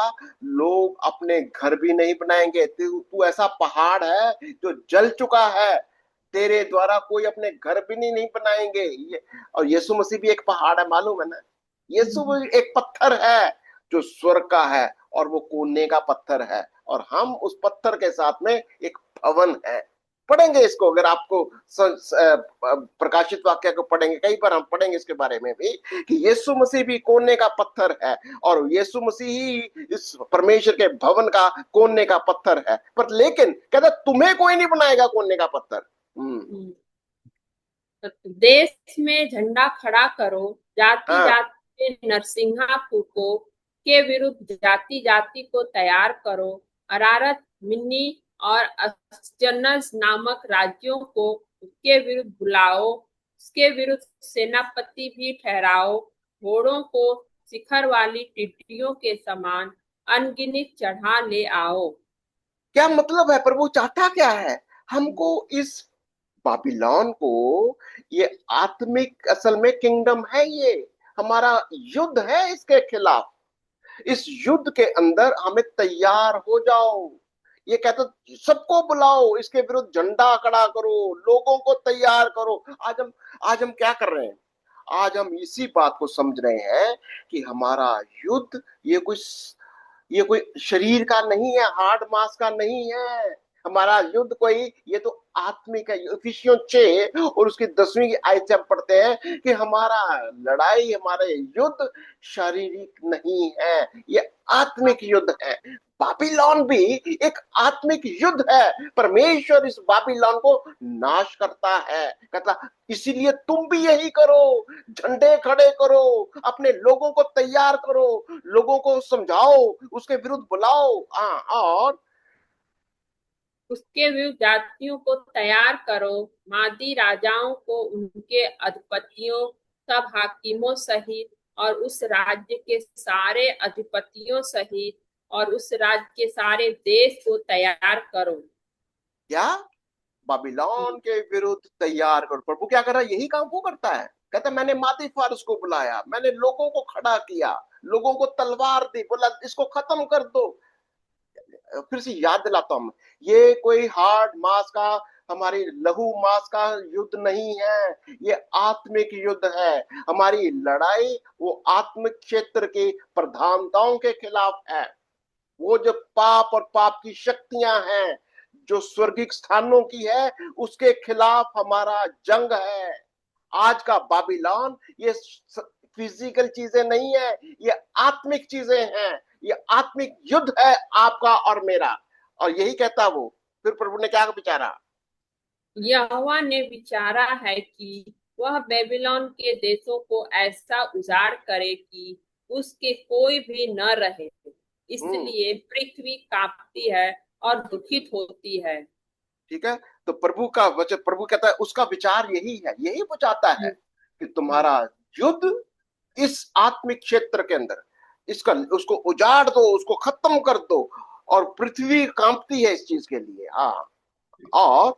लोग अपने घर भी नहीं बनाएंगे। तू तू ऐसा पहाड़ है जो जल चुका है, तेरे द्वारा कोई अपने घर भी नहीं बनाएंगे। और यीशु मसीह भी एक पहाड़ है, मालूम है ना? यीशु भी एक पत्थर है जो स्वर्ग का है, और वो कोने का पत्थर है, और हम उस पत्थर के साथ में एक भवन है। पढ़ेंगे इसको, अगर आपको प्रकाशित वाक्य को पढ़ेंगे, कई बार हम पढ़ेंगे इसके बारे में भी, कि यीशु मसीह भी कोने का पत्थर है, और यीशु मसीह ही इस परमेश्वर के भवन का कोने का पत्थर है। पर लेकिन कहता तुम्हें कोई नहीं बनाएगा कोने का पत्थर। देश में झंडा खड़ा करो, जाति हाँ। जाति में नरसिंहा फूको, के विरुद्ध जाति जाति को तैयार करो। अरारत, मिन्नी और अश्चनज नामक राज्यों को उसके विरुद्ध बुलाओ, उसके विरुद्ध सेनापति भी ठहराओ। घोड़ों को शिखर वाली टिड्डियों के समान अनगिनत चढ़ा ले आओ। क्या मतलब है? प्रभु चाहता क्या है हमको? इस बाबिलोन को, ये आत्मिक असल में किंगडम है, ये हमारा युद्ध है इसके खिलाफ। इस युद्ध के अंदर हमें तैयार हो जाओ। ये कहता सबको बुलाओ, इसके विरुद्ध झंडा खड़ा करो, लोगों को तैयार करो। आज हम क्या कर रहे हैं? आज हम इसी बात को समझ रहे हैं कि हमारा युद्ध ये कोई शरीर का नहीं है, हार्ड मास का नहीं है। हमारा युद्ध कोई, ये तो आत्मिक है। इफिसियों 6 और उसकी 10वीं की आयत से हम पढ़ते हैं कि हमारा लड़ाई, हमारे युद्ध शारीरिक नहीं है, ये आत्मिक युद्ध है। बाबिलोन भी एक आत्मिक युद्ध है। परमेश्वर इस बाबिलोन को नाश करता है। कहता इसीलिए तुम भी यही करो, झंडे खड़े करो, अपने लोगों को तैयार करो, लोगों को समझाओ, उसके विरुद्ध बुलाओ। हाँ, और उसके विरुद्ध जातियों को तैयार करो, मादी राजाओं को, उनके अधिपतियों, सब हाकिमों सहित, और उस राज्य के सारे अधिपतियों सहित, और उस राज्य के सारे देश को तैयार करो। क्या? बाबिलोन के विरुद्ध तैयार करो। प्रभु क्या कर रहा है? यही काम वो करता है। कहता है मैंने मादी फारस को बुलाया, मैंने लोगों को खड़ा किया, लोगों को तलवार दी, बोला इसको खत्म कर दो। फिर से याद दिलाता हूं, ये कोई हार्ड मास का, हमारी लहू मास का युद्ध नहीं है, ये आत्मिक युद्ध है। हमारी लड़ाई वो आत्मिक क्षेत्र की प्रधानताओं के खिलाफ है। वो जो पाप और पाप की शक्तियां हैं, जो स्वर्गिक स्थानों की है, उसके खिलाफ हमारा जंग है। आज का बाबिलोन ये फिजिकल चीजें नहीं है, ये आत्मिक चीजें हैं। ये आत्मिक युद्ध है आपका और मेरा। और यही कहता वो। फिर प्रभु ने क्या विचारा? यहोवा ने विचारा है कि वह बेबीलोन के देशों को ऐसा उजाड़ करे कि उसके कोई भी न रहे। हम्म। इसलिए पृथ्वी कांपती है और दुखित होती है। ठीक है। तो प्रभु का वचन, प्रभु कहता है उसका विचार यही है, यही वो चाहता है कि तुम्हारा युद्ध इस आत्मिक क्षेत्र के अंदर, इसका उसको उजाड़ दो, उसको खत्म कर दो। और पृथ्वी कांपती है इस चीज के लिए। हाँ, और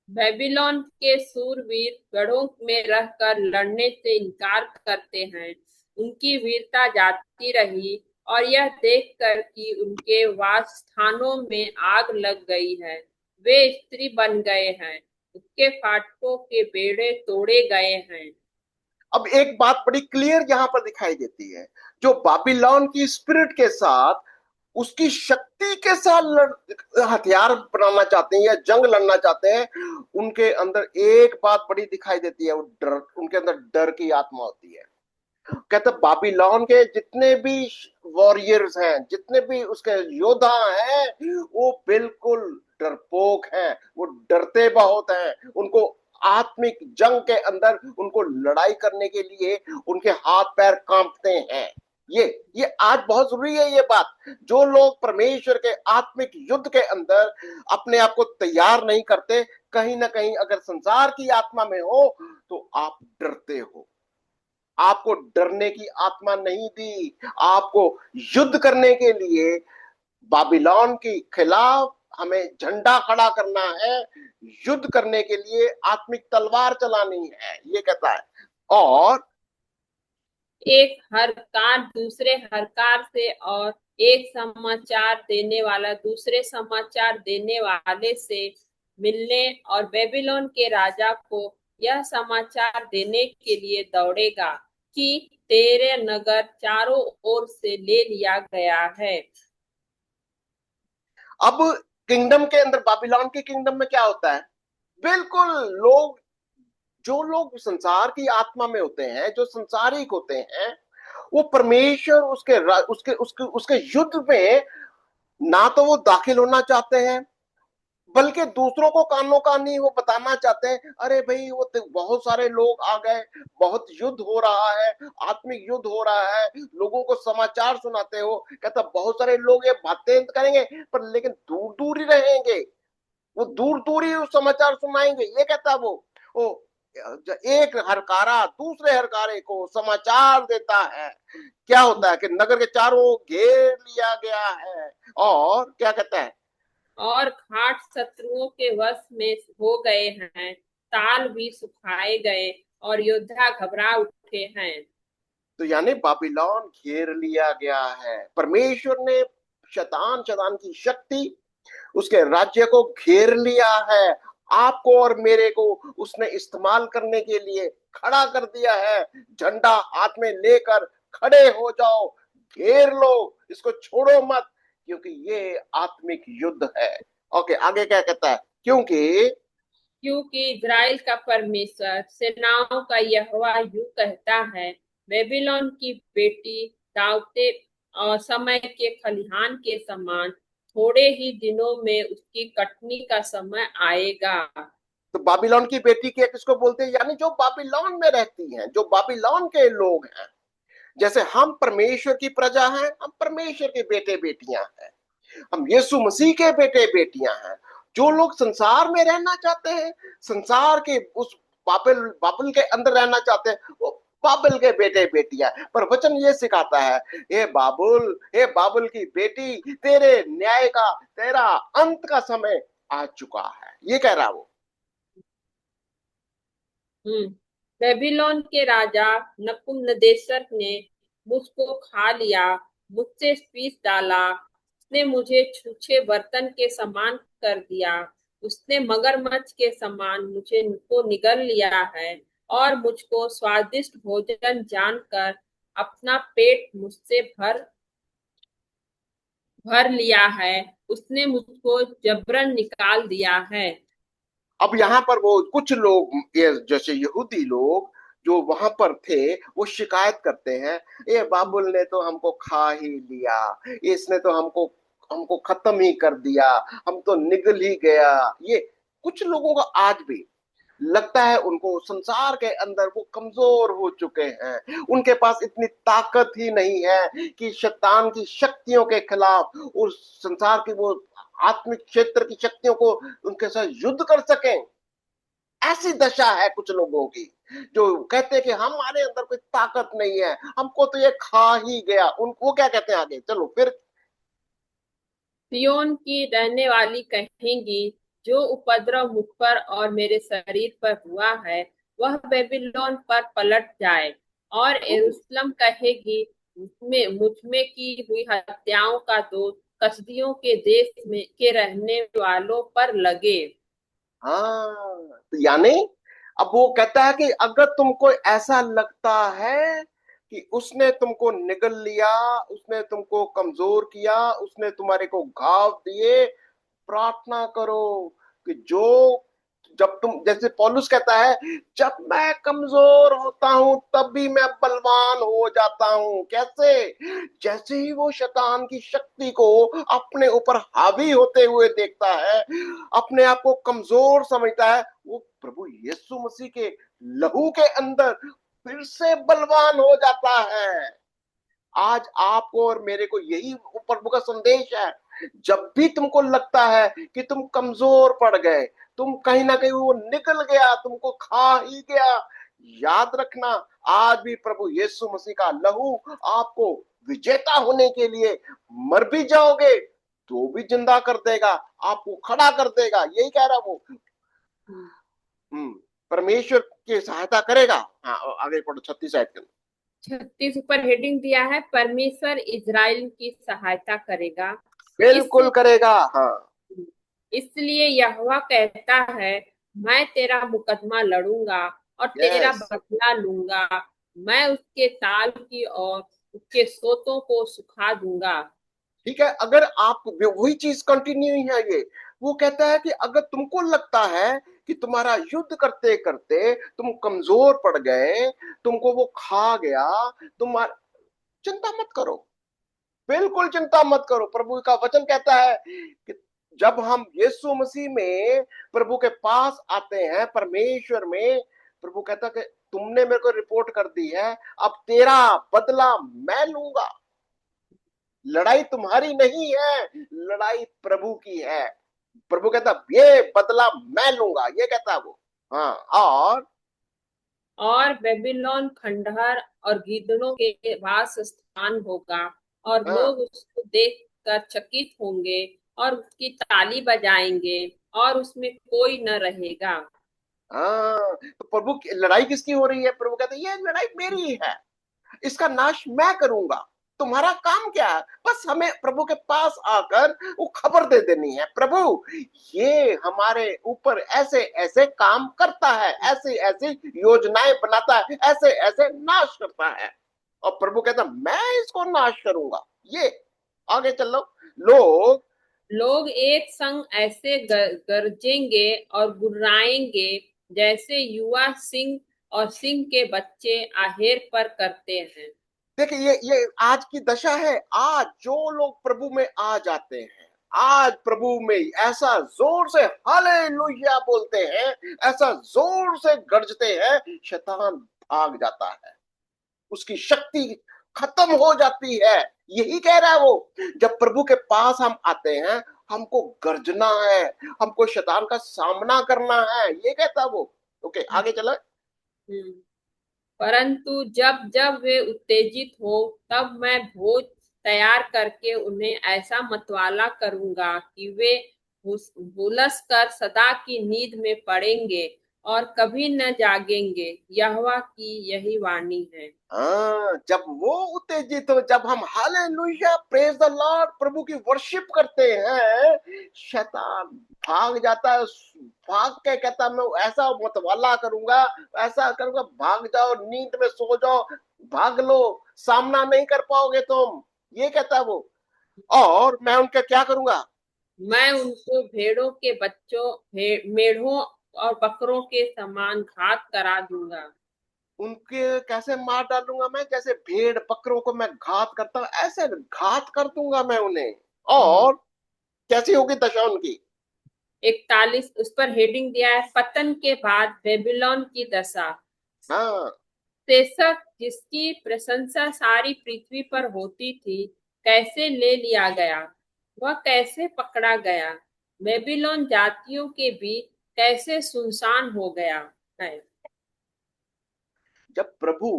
बेबीलोन के शूरवीर गढ़ों में रहकर लड़ने से इनकार करते हैं। उनकी वीरता जाती रही, और यह देखकर कि उनके वास स्थानों में आग लग गई है, वे स्त्री बन गए हैं, उसके फाटकों के बेड़े तोड़े गए हैं। अब एक बात बड़ी क्लियर यहां पर दिखाई देती है। जो बाबिलोन की स्पिरिट के साथ, उसकी शक्ति के साथ हथियार बनाना चाहते हैं या जंग लड़ना चाहते हैं, उनके अंदर एक बात बड़ी दिखाई देती है, वो डर, उनके अंदर डर की आत्मा होती है। कहते बाबिलोन के जितने भी वॉरियर्स हैं, जितने भी उसके योद्धा हैं, वो बिल्कुल डरपोक हैं, वो डरते बहुत हैं। उनको आत्मिक जंग के अंदर, उनको लड़ाई करने के लिए उनके हाथ पैर कांपते हैं। ये आज बहुत जरूरी है ये बात। जो लोग परमेश्वर के आत्मिक युद्ध के अंदर अपने आप को तैयार नहीं करते, कहीं ना कहीं अगर संसार की आत्मा में हो, तो आप डरते हो। आपको डरने की आत्मा नहीं दी, आपको युद्ध करने के लिए बाबिलोन के खिलाफ हमें झंडा खड़ा करना है, युद्ध करने के लिए आत्मिक तलवार चलानी है, ये कहता है। और एक हरकार दूसरे हरकार से, और एक समाचार देने वाला दूसरे समाचार देने वाले से मिलने और बेबीलोन के राजा को यह समाचार देने के लिए दौड़ेगा कि तेरे नगर चारों ओर से ले लिया गया है। अब किंगडम के अंदर, बाबिलोन के किंगडम में क्या होता है? बिल्कुल लोग, जो लोग संसार की आत्मा में होते हैं, जो संसारिक होते हैं, वो परमेश्वर उसके उसके उसके युद्ध में ना तो वो दाखिल होना चाहते हैं, बल्कि दूसरों को कानों कानी वो बताना चाहते हैं, अरे भाई वो तो बहुत सारे लोग आ गए, बहुत युद्ध हो रहा है, आत्मिक युद्ध हो रहा है, लोगों को समाचार सुनाते हो। कहता बहुत सारे लोग ये बातें करेंगे, पर लेकिन दूर दूर ही रहेंगे, वो दूर दूर ही समाचार सुनाएंगे, ये कहता वो एक हरकारा दूसरे हरकारे को समाचार देता है। क्या होता है कि नगर के चारों ओर घेर लिया गया है। और क्या कहता है? और घाट शत्रुओं के वश में हो गए हैं, ताल भी सुखाए गए, और योद्धा घबरा उठे हैं। तो यानी बाबिलोन घेर लिया गया है। परमेश्वर ने शैतान शैतान की शक्ति, उसके राज्य को घेर लिया है। आपको और मेरे को उसने इस्तेमाल करने के लिए खड़ा कर दिया है। झंडा हाथ में लेकर खड़े हो जाओ, घेर लो, इसको छोड़ो मत, क्योंकि ये आत्मिक युद्ध है। ओके, आगे क्या कहता है? क्योंकि क्योंकि इज़राइल का परमेश्वर सेनाओं का यहोवा यूं कहता है, बेबीलोन की बेटी दाऊदे समय के खलिहान के समान थोड़े ही दिनों में उसकी कटनी का समय आएगा। तो बाबिलोन की बेटी के किसको बोलते हैं? यानी जो बाबिलोन में रहती हैं, जो बाबिलोन के लोग हैं। जैसे हम परमेश्वर की प्रजा हैं, हम परमेश्वर के बेटे बेटियां हैं, हम यीशु मसीह के बेटे बेटियां हैं। जो लोग संसार में रहना चाहते हैं, संसार के उस बाबिल बाबिल के अंदर रहना चाहते हैं, वो बाबिल के बेटे बेटियां। पर वचन ये सिखाता है, हे बाबुल की बेटी, तेरे न्याय का, तेरा अंत का समय आ चुका है, ये कह रहा वो। हम्म। बेबीलोन के राजा नबूकदनेस्सर ने मुझको खा लिया, मुझसे पीस डाला। उसने मुझे छूछे बर्तन के समान कर दिया। उसने मगरमच्छ के समान मुझे को निगल लिया है और मुझको स्वादिष्ट भोजन जानकर अपना पेट मुझसे भर भर लिया है। उसने मुझको जबरन निकाल दिया है। अब यहाँ पर वो कुछ लोग, ये जैसे यहूदी लोग जो वहां पर थे, वो शिकायत करते हैं, ये बाबुल ने तो हमको खा ही लिया, इसने तो हमको हमको खत्म ही कर दिया, हम तो निगल ही गया। ये कुछ लोगों का आज भी लगता है, उनको संसार के अंदर वो कमजोर हो चुके हैं, उनके पास इतनी ताकत ही नहीं है कि शैतान की शक्तियों के खिलाफ, उस संसार की वो आत्मिक क्षेत्र की शक्तियों को उनके साथ युद्ध कर सकें। ऐसी दशा है कुछ लोगों की, जो कहते हैं कि हमारे अंदर कोई ताकत नहीं है, हमको तो ये खा ही गया। उनको क्या कहते हैं आगे, चलो फिर। सिय्योन की रहने वाली कहेंगी, जो उपद्रव मुझ पर और मेरे शरीर पर हुआ है वह बेबीलोन पर पलट जाए। और यरूशलेम कहेगी, मुझ में की हुई हत्याओं का दोष कसदियों के देश में के रहने वालों पर लगे। हाँ, तो यानी अब वो कहता है कि अगर तुमको ऐसा लगता है कि उसने तुमको निगल लिया, उसने तुमको कमजोर किया, उसने तुम्हारे को घाव दिए, प्रार्थना करो कि जो, जब तुम, जैसे पौलुस कहता है, जब मैं कमजोर होता हूं तब भी मैं बलवान हो जाता हूं। कैसे? जैसे ही वो शैतान की शक्ति को अपने ऊपर हावी होते हुए देखता है, अपने आप को कमजोर समझता है, वो प्रभु यीशु मसीह के लहू के अंदर फिर से बलवान हो जाता है। आज आपको और मेरे को यही प्रभु का संदेश है। जब भी तुमको लगता है कि तुम कमजोर पड़ गए, तुम कहीं ना कहीं वो निकल गया, तुमको खा ही गया, याद रखना, आज भी प्रभु यीशु मसीह का लहू आपको विजेता होने के लिए, मर भी जाओगे तो भी जिंदा कर देगा, आपको खड़ा कर देगा, यही कह रहा वो। हम्म, परमेश्वर की सहायता करेगा। हाँ, आगे पढ़ो 36 आयत के अंदर। 36 ऊपर हेडिंग दिया है, परमेश्वर इज़राइल की सहायता करेगा। इस बिल्कुल करेगा, हाँ। इसलिए यहोवा कहता है, मैं तेरा मुकदमा लड़ूंगा और तेरा यस, बदला लूंगा। मैं उसके ताल की और उसके सोतों को सुखा दूंगा। ठीक है। अगर आप वही चीज कंटिन्यू है ये, वो कहता है कि अगर तुमको लगता है कि तुम्हारा युद्ध करते करते तुम कमजोर पड़ गए, तुमको वो खा गया, तुम, चिंता मत करो, बिल्कुल चिंता मत करो। प्रभु का वचन कहता है कि जब हम यीशु मसीह में प्रभु के पास आते हैं, परमेश्वर में, प्रभु कहता है कि तुमने मेरे को रिपोर्ट कर दी है, अब तेरा बदला मैं लूंगा। लड़ाई तुम्हारी नहीं है, लड़ाई प्रभु की है। प्रभु कहता ये बदला मैं लूंगा, ये कहता है वो। हाँ, और बेबीलोन खंडहर और गीदड़ों के वास स्थान होगा। और हाँ, लोग उसको देखकर चकित होंगे और उसकी ताली बजाएंगे और उसमें कोई न रहेगा। हाँ, तो प्रभु की लड़ाई किसकी हो रही है? प्रभु कहते ये लड़ाई मेरी है। इसका नाश मैं करूंगा। तुम्हारा काम क्या है? बस हमें प्रभु के पास आकर वो खबर दे देनी है, प्रभु ये हमारे ऊपर ऐसे ऐसे काम करता है, ऐसी ऐसी योजनाएं बनाता है, ऐसे ऐसे नाश करता है। और प्रभु कहता मैं इसको नाश करूंगा। ये आगे चलो। लोग लोग एक संग ऐसे गरजेंगे और गुर्राएंगे, जैसे युवा सिंह और सिंह के बच्चे आहेर पर करते हैं। देखिए ये आज की दशा है। आज जो लोग प्रभु में आ जाते हैं, आज प्रभु में ऐसा जोर से हालेलुया बोलते हैं, ऐसा जोर से गरजते हैं, शैतान भाग जाता है, उसकी शक्ति खत्म हो जाती है। यही कह रहा है वो। जब प्रभु के पास हम आते हैं, हमको गरजना है, हमको शैतान का सामना करना है, ये कहता है वो। ओके आगे चलो। हम्म। परंतु जब जब वे उत्तेजित हो, तब मैं भोज तैयार करके उन्हें ऐसा मतवाला करूंगा कि वे हुलस कर सदा की नींद में पड़ेंगे और कभी न जागेंगे। यहोवा की यही वाणी है। हाँ, जब वो उत्तेजित हो, जब हम हालेलुया प्रेज द लॉर्ड प्रभु की वर्शिप करते हैं, शैतान भाग जाता है। भाग के कहता मैं ऐसा मतवाला करूंगा, ऐसा करूंगा, भाग जाओ, नींद में सो जाओ, भाग लो, सामना नहीं कर पाओगे तुम, ये कहता है वो। और मैं उनका क्या करूंगा? मैं उनको भेड़ों के बच्चों, मेढ़ों और बकरों के समान घात करा दूंगा। उनके कैसे मार डालूंगा मैं? जैसे भेड़ बकरों को मैं घात करता हूं, ऐसे घात कर दूंगा मैं उन्हें। और कैसी होगी दशा उनकी? 41 उस पर हेडिंग दिया है, पतन के बाद बेबीलोन की दशा। हाँ, शेषक जिसकी प्रशंसा सारी पृथ्वी पर होती थी, कैसे ले लिया गया, वह कैसे पकड़ा गया। बेबीलोन जातियों के बीच कैसे सुनसान हो गया है। जब प्रभु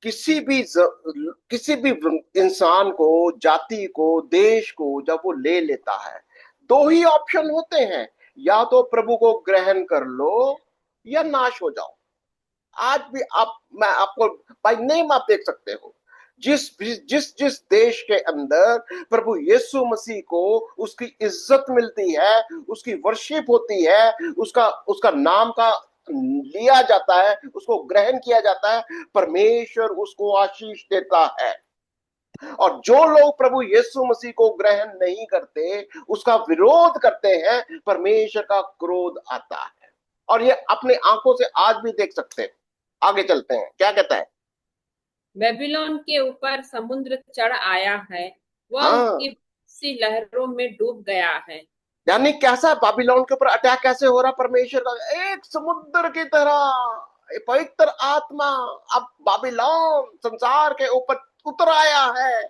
किसी भी इंसान को, जाति को, देश को जब वो ले लेता है, दो ही ऑप्शन होते हैं, या तो प्रभु को ग्रहण कर लो या नाश हो जाओ। आज भी आप, मैं आपको बाय नेम आप देख सकते हो, जिस जिस जिस देश के अंदर प्रभु यीशु मसीह को उसकी इज्जत मिलती है, उसकी वर्शिप होती है, उसका उसका नाम का लिया जाता है, उसको ग्रहण किया जाता है, परमेश्वर उसको आशीष देता है। और जो लोग प्रभु यीशु मसीह को ग्रहण नहीं करते, उसका विरोध करते हैं, परमेश्वर का क्रोध आता है। और ये अपने आंखों से आज भी देख सकते हैं। आगे चलते हैं, क्या कहता है? बेबीलोन के ऊपर समुद्र चढ़ आया है, वह हाँ, उसकी सी लहरों में डूब गया है। यानी कैसा बाबिलोन के ऊपर अटैक कैसे हो रहा? परमेश्वर का एक समुद्र की तरह एक पवित्र आत्मा अब बाबिलोन संसार के ऊपर उतर आया है।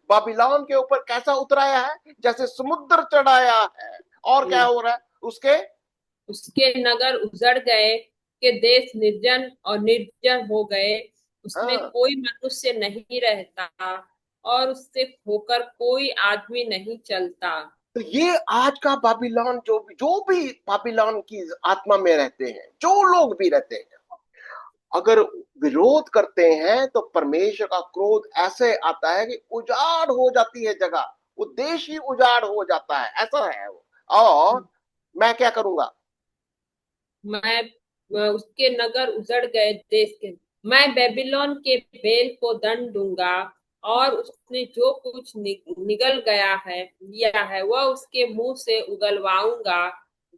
बाबिलोन के ऊपर कैसा उतर आया है? जैसे समुद्र चढ़ाया है। और क्या हो रहा है उसके? उसके नगर उजड़ गए, के देश निर्जन और निर्जन हो गए। उसमें हाँ, कोई मनुष्य नहीं रहता और उससे होकर कोई आदमी नहीं चलता। तो ये आज का बाबिलोन, जो भी बाबिलोन की आत्मा में रहते हैं, जो लोग भी रहते हैं, अगर विरोध करते हैं तो परमेश्वर का क्रोध ऐसे आता है कि उजाड़ हो जाती है जगह, वो देश ही उजाड़ हो जाता है, ऐसा है वो। और मैं क्या करूंगा? मैं उसके नगर उजड़ गए देश के, मैं बेबीलोन के बेल को दंड दूंगा और उसने जो कुछ निगल गया है लिया है, वह उसके मुंह से उगलवाऊंगा।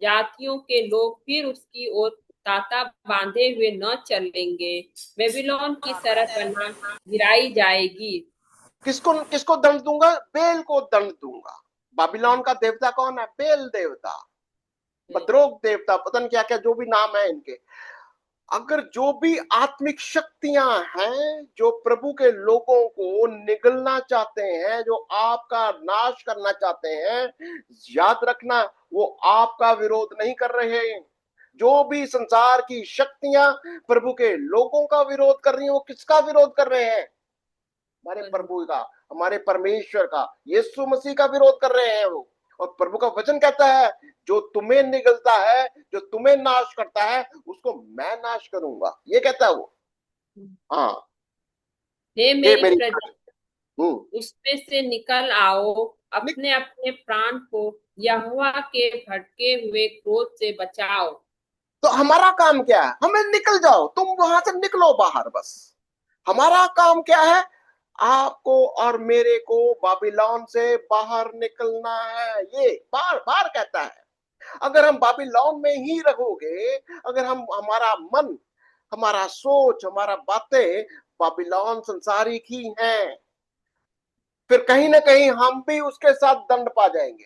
जातियों के लोग फिर उसकी ओर ताता बांधे हुए न चलेंगे। बेबीलोन की सरपना गिराई जाएगी। किसको किसको दंड दूंगा? बेल को दंड दूंगा। बाबिलोन का देवता कौन है? बेल देवता, बद्रोक देवता, पता नहीं क्या क्या जो भी नाम है इनके। अगर जो भी आत्मिक शक्तियां हैं जो प्रभु के लोगों को निगलना चाहते हैं, जो आपका नाश करना चाहते हैं, याद रखना वो आपका विरोध नहीं कर रहे हैं। जो भी संसार की शक्तियां प्रभु के लोगों का विरोध कर रही हैं, वो किसका विरोध कर रहे हैं? हमारे प्रभु का, हमारे परमेश्वर का, यीशु मसीह का विरोध कर रहे हैं वो। और प्रभु का वचन कहता है जो तुम्हें निगलता है, जो तुम्हें नाश करता है, उसको मैं नाश करूंगा, ये कहता है वो। हाँ, हे हे मेरी मेरी प्रजा, प्रजा। हम्म। उसमें से निकल आओ, निक- अपने अपने प्राण को यहोवा के भड़के हुए क्रोध से बचाओ। तो हमारा काम क्या है? हमें निकल जाओ, तुम वहां से निकलो बाहर बस। हमारा काम क्या है? आपको और मेरे को बाबिलोन से बाहर निकलना है, ये बार बार कहता है। अगर हम बाबिलोन में ही रहोगे, अगर हम हमारा मन, हमारा सोच, हमारा बातें बाबिलोन संसारिक ही हैं, फिर कहीं ना कहीं हम भी उसके साथ दंड पा जाएंगे।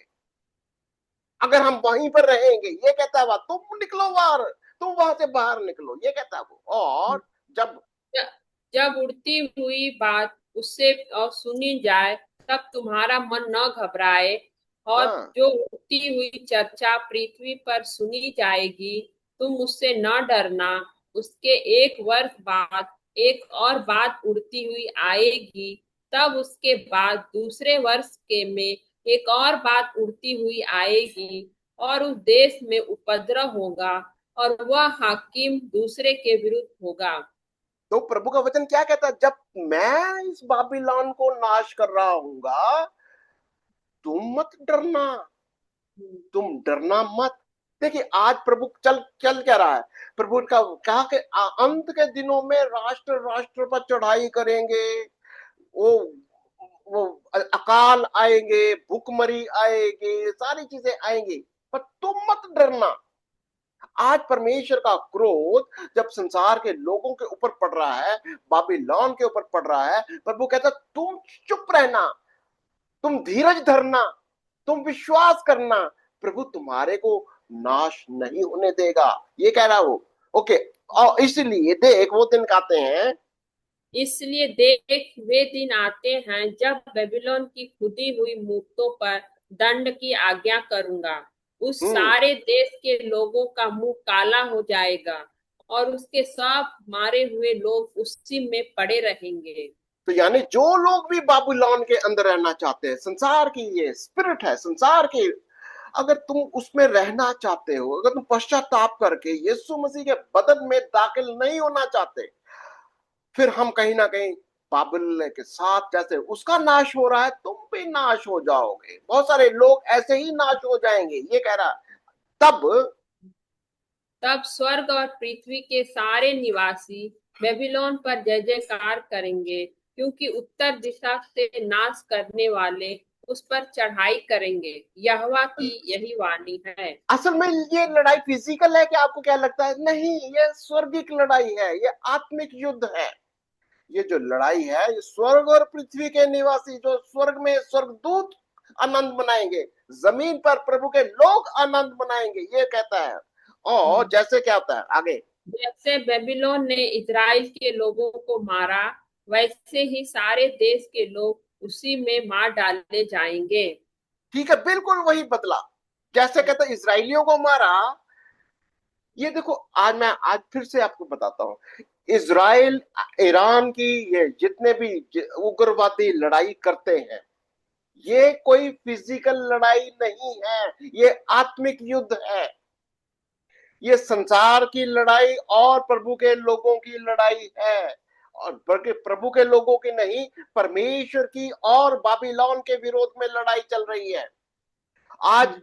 अगर हम वहीं पर रहेंगे, ये कहता है वह, तुम निकलो बाहर, तुम वहां से बाहर निकलो, ये कहता है वो। और जब ज- जब उड़ती हुई बात उससे और सुनी जाए, तब तुम्हारा मन न घबराए, और हाँ, जो उड़ती हुई चर्चा पृथ्वी पर सुनी जाएगी, तुम उससे न डरना। उसके एक वर्ष बाद एक और बात उड़ती हुई आएगी, तब उसके बाद दूसरे वर्ष के में एक और बात उड़ती हुई आएगी, और उस देश में उपद्रव होगा, और वह हाकिम दूसरे के विरुद्ध होगा। तो प्रभु का वचन क्या कहता है? जब मैं इस बाबिलोन को नाश कर रहा हूंगा, तुम मत डरना, तुम डरना मत। देखिए, आज प्रभु चल चल क्या रहा है? प्रभु का कहा कि अंत के दिनों में राष्ट्र राष्ट्र पर चढ़ाई करेंगे, वो वो अकाल आएंगे, भूखमरी आएगी, सारी चीजें आएंगी, पर तुम मत डरना। आज परमेश्वर का क्रोध जब संसार के लोगों के ऊपर पड़ रहा है, बाबिलोन के ऊपर पड़ रहा है, प्रभु कहता तुम चुप रहना, तुम धीरज धरना, तुम विश्वास करना, प्रभु तुम्हारे को नाश नहीं होने देगा, ये कह रहा वो। ओके। और इसलिए देख, वो दिन आते हैं। इसलिए देख, वे दिन आते हैं जब बेबीलोन की खुदी हुई मूर्तों पर दंड की आज्ञा करूंगा। उस हम्म। सारे देश के लोगों का मुंह काला हो जाएगा, और उसके सब मारे हुए लोग उसी में पड़े रहेंगे। तो यानी जो लोग भी बाबुलोन के अंदर रहना चाहते हैं, संसार की ये स्पिरिट है, संसार की, अगर तुम उसमें रहना चाहते हो, अगर तुम पश्चाताप करके यीशु मसीह के बदन में दाखिल नहीं होना चाहते, फिर हम कहीं ना कहीं बाबुल के साथ, जैसे उसका नाश हो रहा है, तुम भी नाश हो जाओगे, बहुत सारे लोग ऐसे ही नाश हो जाएंगे, ये कह रहा। तब तब स्वर्ग और पृथ्वी के सारे निवासी बेबीलोन पर जय जयकार करेंगे, क्योंकि उत्तर दिशा से नाश करने वाले उस पर चढ़ाई करेंगे। यहोवा की यही वाणी है। असल में ये लड़ाई फिजिकल है कि आपको क्या लगता है? नहीं, ये स्वर्गिक लड़ाई है, ये आत्मिक युद्ध है। ये जो लड़ाई है, ये स्वर्ग और पृथ्वी के निवासी, जो स्वर्ग में स्वर्गदूत आनंद मनाएंगे, जमीन पर प्रभु के लोग आनंद मनाएंगे, ये कहता है। और जैसे क्या होता है आगे? जैसे बेबीलोन ने इज़राइल के लोगों को मारा, वैसे ही सारे देश के लोग उसी में मार डाले जाएंगे। ठीक है, बिल्कुल वही बदला। जैसे कहता है इसराइलियों को मारा, ये देखो, आज फिर से आपको बताता हूँ। इसराइल, ईरान की, ये जितने भी उग्रवादी लड़ाई करते हैं, ये कोई फिजिकल लड़ाई नहीं है, ये आत्मिक युद्ध है। ये संसार की लड़ाई और प्रभु के लोगों की लड़ाई है। और बल्कि प्रभु के लोगों की नहीं, परमेश्वर की और बाबिलोन के विरोध में लड़ाई चल रही है। आज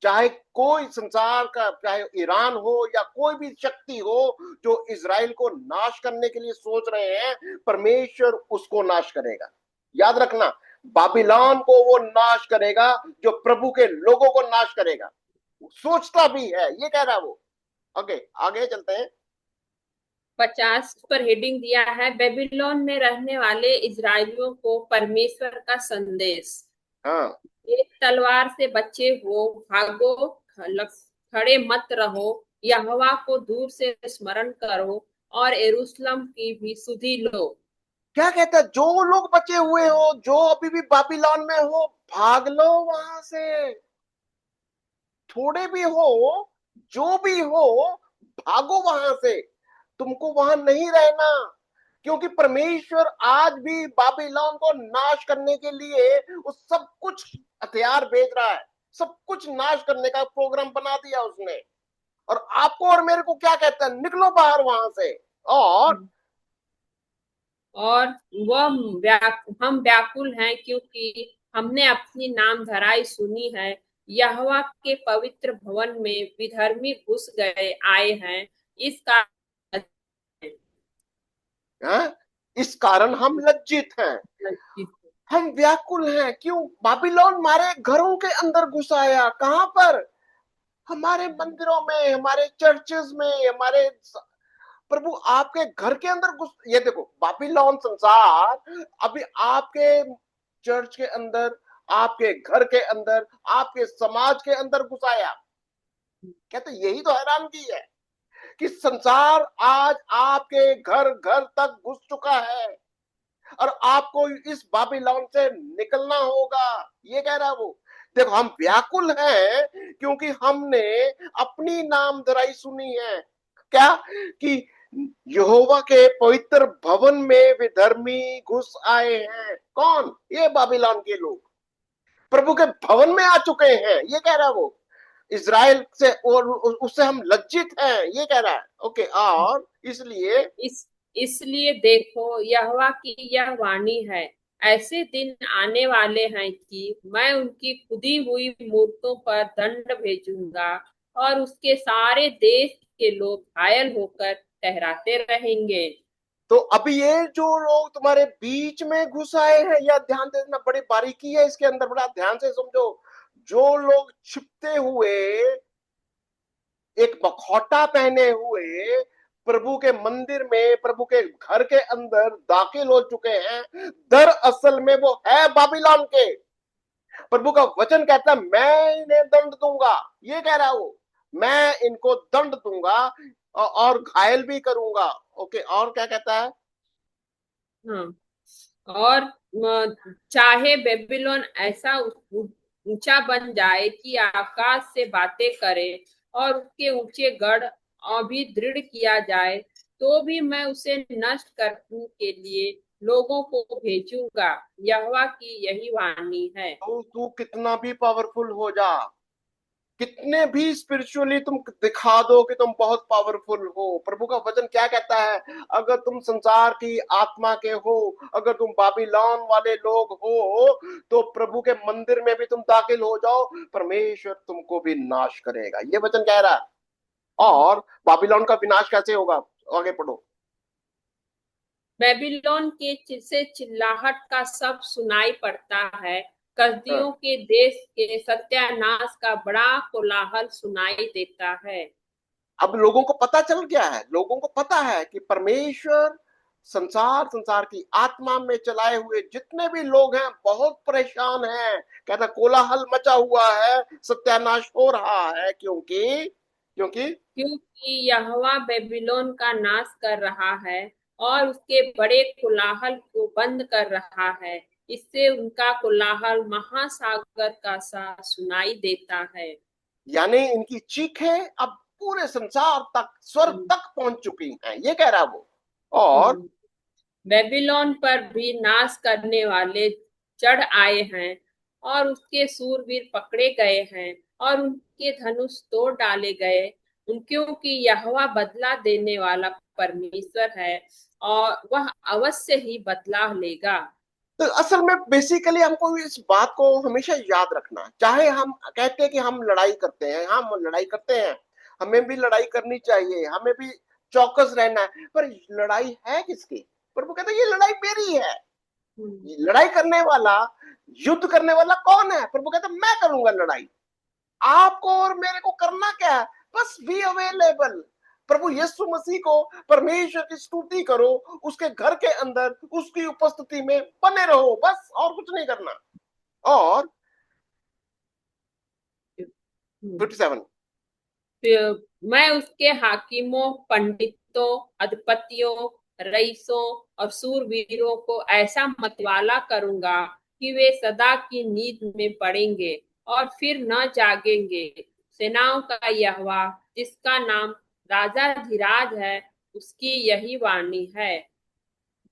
चाहे कोई संसार का, चाहे ईरान हो या कोई भी शक्ति हो, जो इज़राइल को नाश करने के लिए सोच रहे हैं, परमेश्वर उसको नाश करेगा। याद रखना, बाबिलोन को वो नाश करेगा जो प्रभु के लोगों को नाश करेगा। सोचता भी है, ये कह रहा है वो। ओके, आगे चलते हैं। 50 पर हेडिंग दिया है, बेबीलोन में रहने वाले इजरायलियों को परमेश्वर का संदेश। हाँ। एक तलवार से बचे हो, भागो, खड़े मत रहो, यहोवा को दूर से स्मरण करो, और यरूशलेम की भी सुधि लो। क्या कहता है? जो लोग बचे हुए हो, जो अभी भी बाबिलोन में हो, भाग लो वहां से। थोड़े भी हो, जो भी हो, भागो वहां से। तुमको वहां नहीं रहना, क्योंकि परमेश्वर आज भी बाबिलोन को नाश करने के लिए वो सब कुछ हथियार भेज रहा है। सब कुछ नाश करने का प्रोग्राम बना दिया उसने। और आपको और मेरे को क्या कहता है? निकलो बाहर वहां से। और और हम व्याकुल हैं, क्योंकि हमने अपनी नाम धराई सुनी है। यहोवा के पवित्र भवन में विधर्मी घुस गए आए हैं। इस कारण हैं? इस कारण हम लज्जित हैं, हम व्याकुल हैं। क्यों? बाबिलोन हमारे घरों के अंदर घुस आया। कहां पर? हमारे मंदिरों में, हमारे चर्चेस में, हमारे प्रभु आपके घर के अंदर घुस। ये देखो, बाबिलोन संसार अभी आपके चर्च के अंदर, आपके घर के अंदर, आपके समाज के अंदर घुस आया। कहते यही तो हैरान की है कि संसार आज आपके घर घर तक घुस चुका है, और आपको इस बाबिलोन से निकलना होगा। ये कह रहा है वो। देखो, हम व्याकुल हैं क्योंकि हमने अपनी नामधराई सुनी है। क्या? कि यहोवा के पवित्र भवन में विधर्मी घुस आए हैं। कौन? ये बाबिलोन के लोग प्रभु के भवन में आ चुके हैं, ये कह रहा है वो। इज़राइल से और उससे हम लज्जित हैं, ये कह रहा है। ओके, और इसलिए इस इसलिए देखो, यहोवा की यह वाणी है, ऐसे दिन आने वाले हैं कि मैं उनकी खुदी हुई मूर्तों पर दंड भेजूंगा, और उसके सारे देश के लोग घायल होकर ठहराते रहेंगे। तो अभी ये जो लोग तुम्हारे बीच में घुस आए हैं, या ध्यान देना, बड़ी बारीकी है इसके अंदर, बड़ा ध्यान से समझो। जो लोग छिपते हुए, एक बखौटा पहने हुए प्रभु के मंदिर में, प्रभु के घर के अंदर दाखिल हो चुके हैं, दरअसल में वो है बाबिलोन के। प्रभु का वचन कहता है मैं इन्हें दंड दूंगा। ये कह रहा है वो, मैं इनको दंड दूंगा और घायल भी करूंगा। ओके, और क्या कहता है? हाँ, और चाहे बेबीलोन ऐसा ऊंचा बन जाए कि आकाश से बातें करे, और उसके ऊंचे गढ़ अभी दृढ़ किया जाए, तो भी मैं उसे नष्ट करने के लिए लोगों को भेजूंगा। यहोवा की यही वाणी है। तो तू कितना भी पावरफुल हो जा, कितने भी स्पिरिचुअली तुम दिखा दो कि तुम बहुत पावरफुल हो, प्रभु का वचन क्या कहता है? अगर तुम संसार की आत्मा के हो, अगर तुम बाबिलोन वाले लोग हो, तो प्रभु के मंदिर में भी तुम दाखिल हो जाओ, परमेश्वर तुमको भी नाश करेगा, ये वचन कह रहा है। और बाबिलोन का विनाश कैसे होगा? आगे पढ़ो। बेबीलोन के से चिल्लाहट का सब सुनाई पड़ता है। हाँ। कसदियों के देश के सत्यानाश का बड़ा कोलाहल सुनाई देता है। अब लोगों को पता चल गया है, लोगों को पता है कि परमेश्वर संसार संसार की आत्मा में चलाए हुए जितने भी लोग हैं बहुत परेशान हैं। कहता कोलाहल मचा हुआ है, सत्यानाश हो रहा है, क्योंकि क्योंकि क्योंकि यहोवा बेबीलोन का नाश कर रहा है, और उसके बड़े कोलाहल को बंद कर रहा है। इससे उनका कोलाहल महासागर का सा सुनाई देता है। यानी इनकी चीखें अब पूरे संसार तक, स्वर्ग हम्म, तक पहुंच चुकी हैं, ये कह रहा है वो। और हम्म। बेबीलोन पर भी नाश करने वाले चढ़ आए हैं, और उसके सूरवीर पकड़े गए हैं, और उनके धनुष तोड़ डाले गए। क्योंकि यहोवा बदला देने वाला परमेश्वर है, और वह अवश्य ही बदला लेगा। तो असल में बेसिकली हमको इस बात को हमेशा याद रखना, चाहे हम कहते हैं कि हम लड़ाई करते हैं, हम लड़ाई करते हैं, हमें भी लड़ाई करनी चाहिए, हमें भी चौकस रहना है, पर लड़ाई है किसकी? प्रभु कहते हैं ये लड़ाई मेरी है। हम्म, ये लड़ाई करने वाला, युद्ध करने वाला कौन है? प्रभु कहते हैं मैं करूंगा लड़ाई। आपको और मेरे को करना क्या है? बस बी अवेलेबल। प्रभु यीशु मसीह को, परमेश्वर की स्तुति करो, उसके घर के अंदर उसकी उपस्थिति में बने रहो, बस और कुछ नहीं करना। और हम्म। 57। फिर मैं उसके हाकिमों, पंडितों, अधिपतियों, रईसों और सूरवीरों को ऐसा मतवाला करूंगा कि वे सदा की नींद में पड़ेंगे और फिर न जागेंगे। सेनाओं का यहोवा, जिसका नाम राजाधिराज है, उसकी यही वाणी है।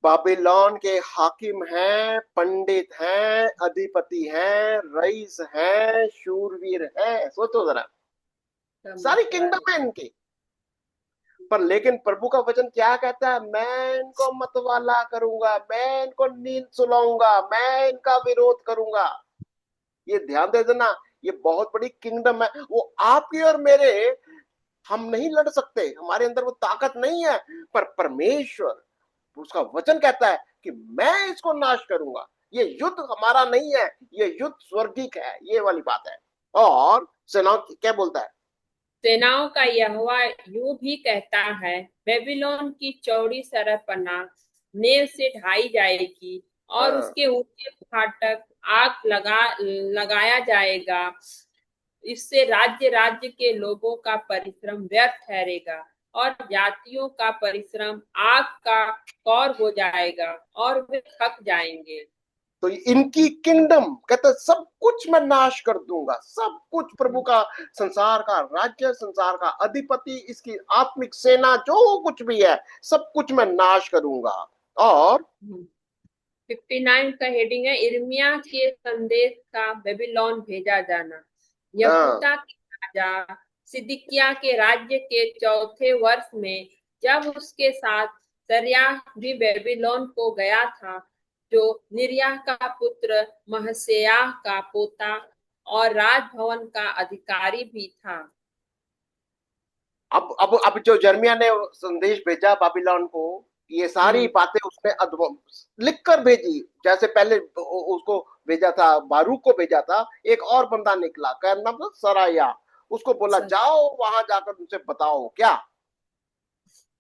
बाबिलोन के हाकिम हैं, पंडित हैं, अधिपति हैं, रईस हैं, शूरवीर हैं। सोचो जरा, सारी किंगडम है इनकी। पर लेकिन प्रभु का वचन क्या कहता है? मैं इनको मतवाला करूंगा, मैं इनको नींद सुलाऊंगा, मैं इनका विरोध करूंगा। ये ध्यान दे देना, ये बहुत बड़ी किंगडम है। वो आपकी और मेरे, हम नहीं लड़ सकते, हमारे अंदर वो ताकत नहीं है। पर परमेश्वर, उसका वचन कहता है कि मैं इसको नाश करूंगा। ये युद्ध हमारा नहीं है, ये युद्ध स्वर्गिक है, ये वाली बात है। और सेना क्या बोलता है? सेनाओं का यहोवा यूं भी कहता है, बेबीलोन की चौड़ी सरपना नेव से ढाई जाएगी और हाँ। उसके ऊंचे फाटक आग लगाया जाएगा। इससे राज्य राज्य के लोगों का परिश्रम व्यर्थ ठहरेगा और जातियों का परिश्रम आग का कौर हो जाएगा और वे थक जाएंगे। तो इनकी किंगडम कहते हैं, सब कुछ मैं नाश कर दूंगा, सब कुछ प्रभु का, संसार का राज्य, संसार का अधिपति, इसकी आत्मिक सेना, जो कुछ भी है, सब कुछ मैं नाश करूंगा। और 59 का हेडिंग है, इर्मिया के संदेश का बेबीलोन भेजा जाना। हाँ, यहूदा के राजा सिदकिय्याह के राज्य के चौथे वर्ष में, जब उसके साथ सऱ्याह भी बेबीलोन को गया था, जो निर्याह का पुत्र महसेयाह का पोता और राजभवन का अधिकारी भी था। अब जो यिर्मयाह ने संदेश भेजा बाबिलोन को, ये सारी हम्म। बातें उसने लिख कर भेजी। जैसे पहले उसको भेजा था, बारूक को भेजा था, एक और बंदा निकला, क्या नाम था? सराया। उसको बोला सर, जाओ वहां जाकर उनसे बताओ क्या।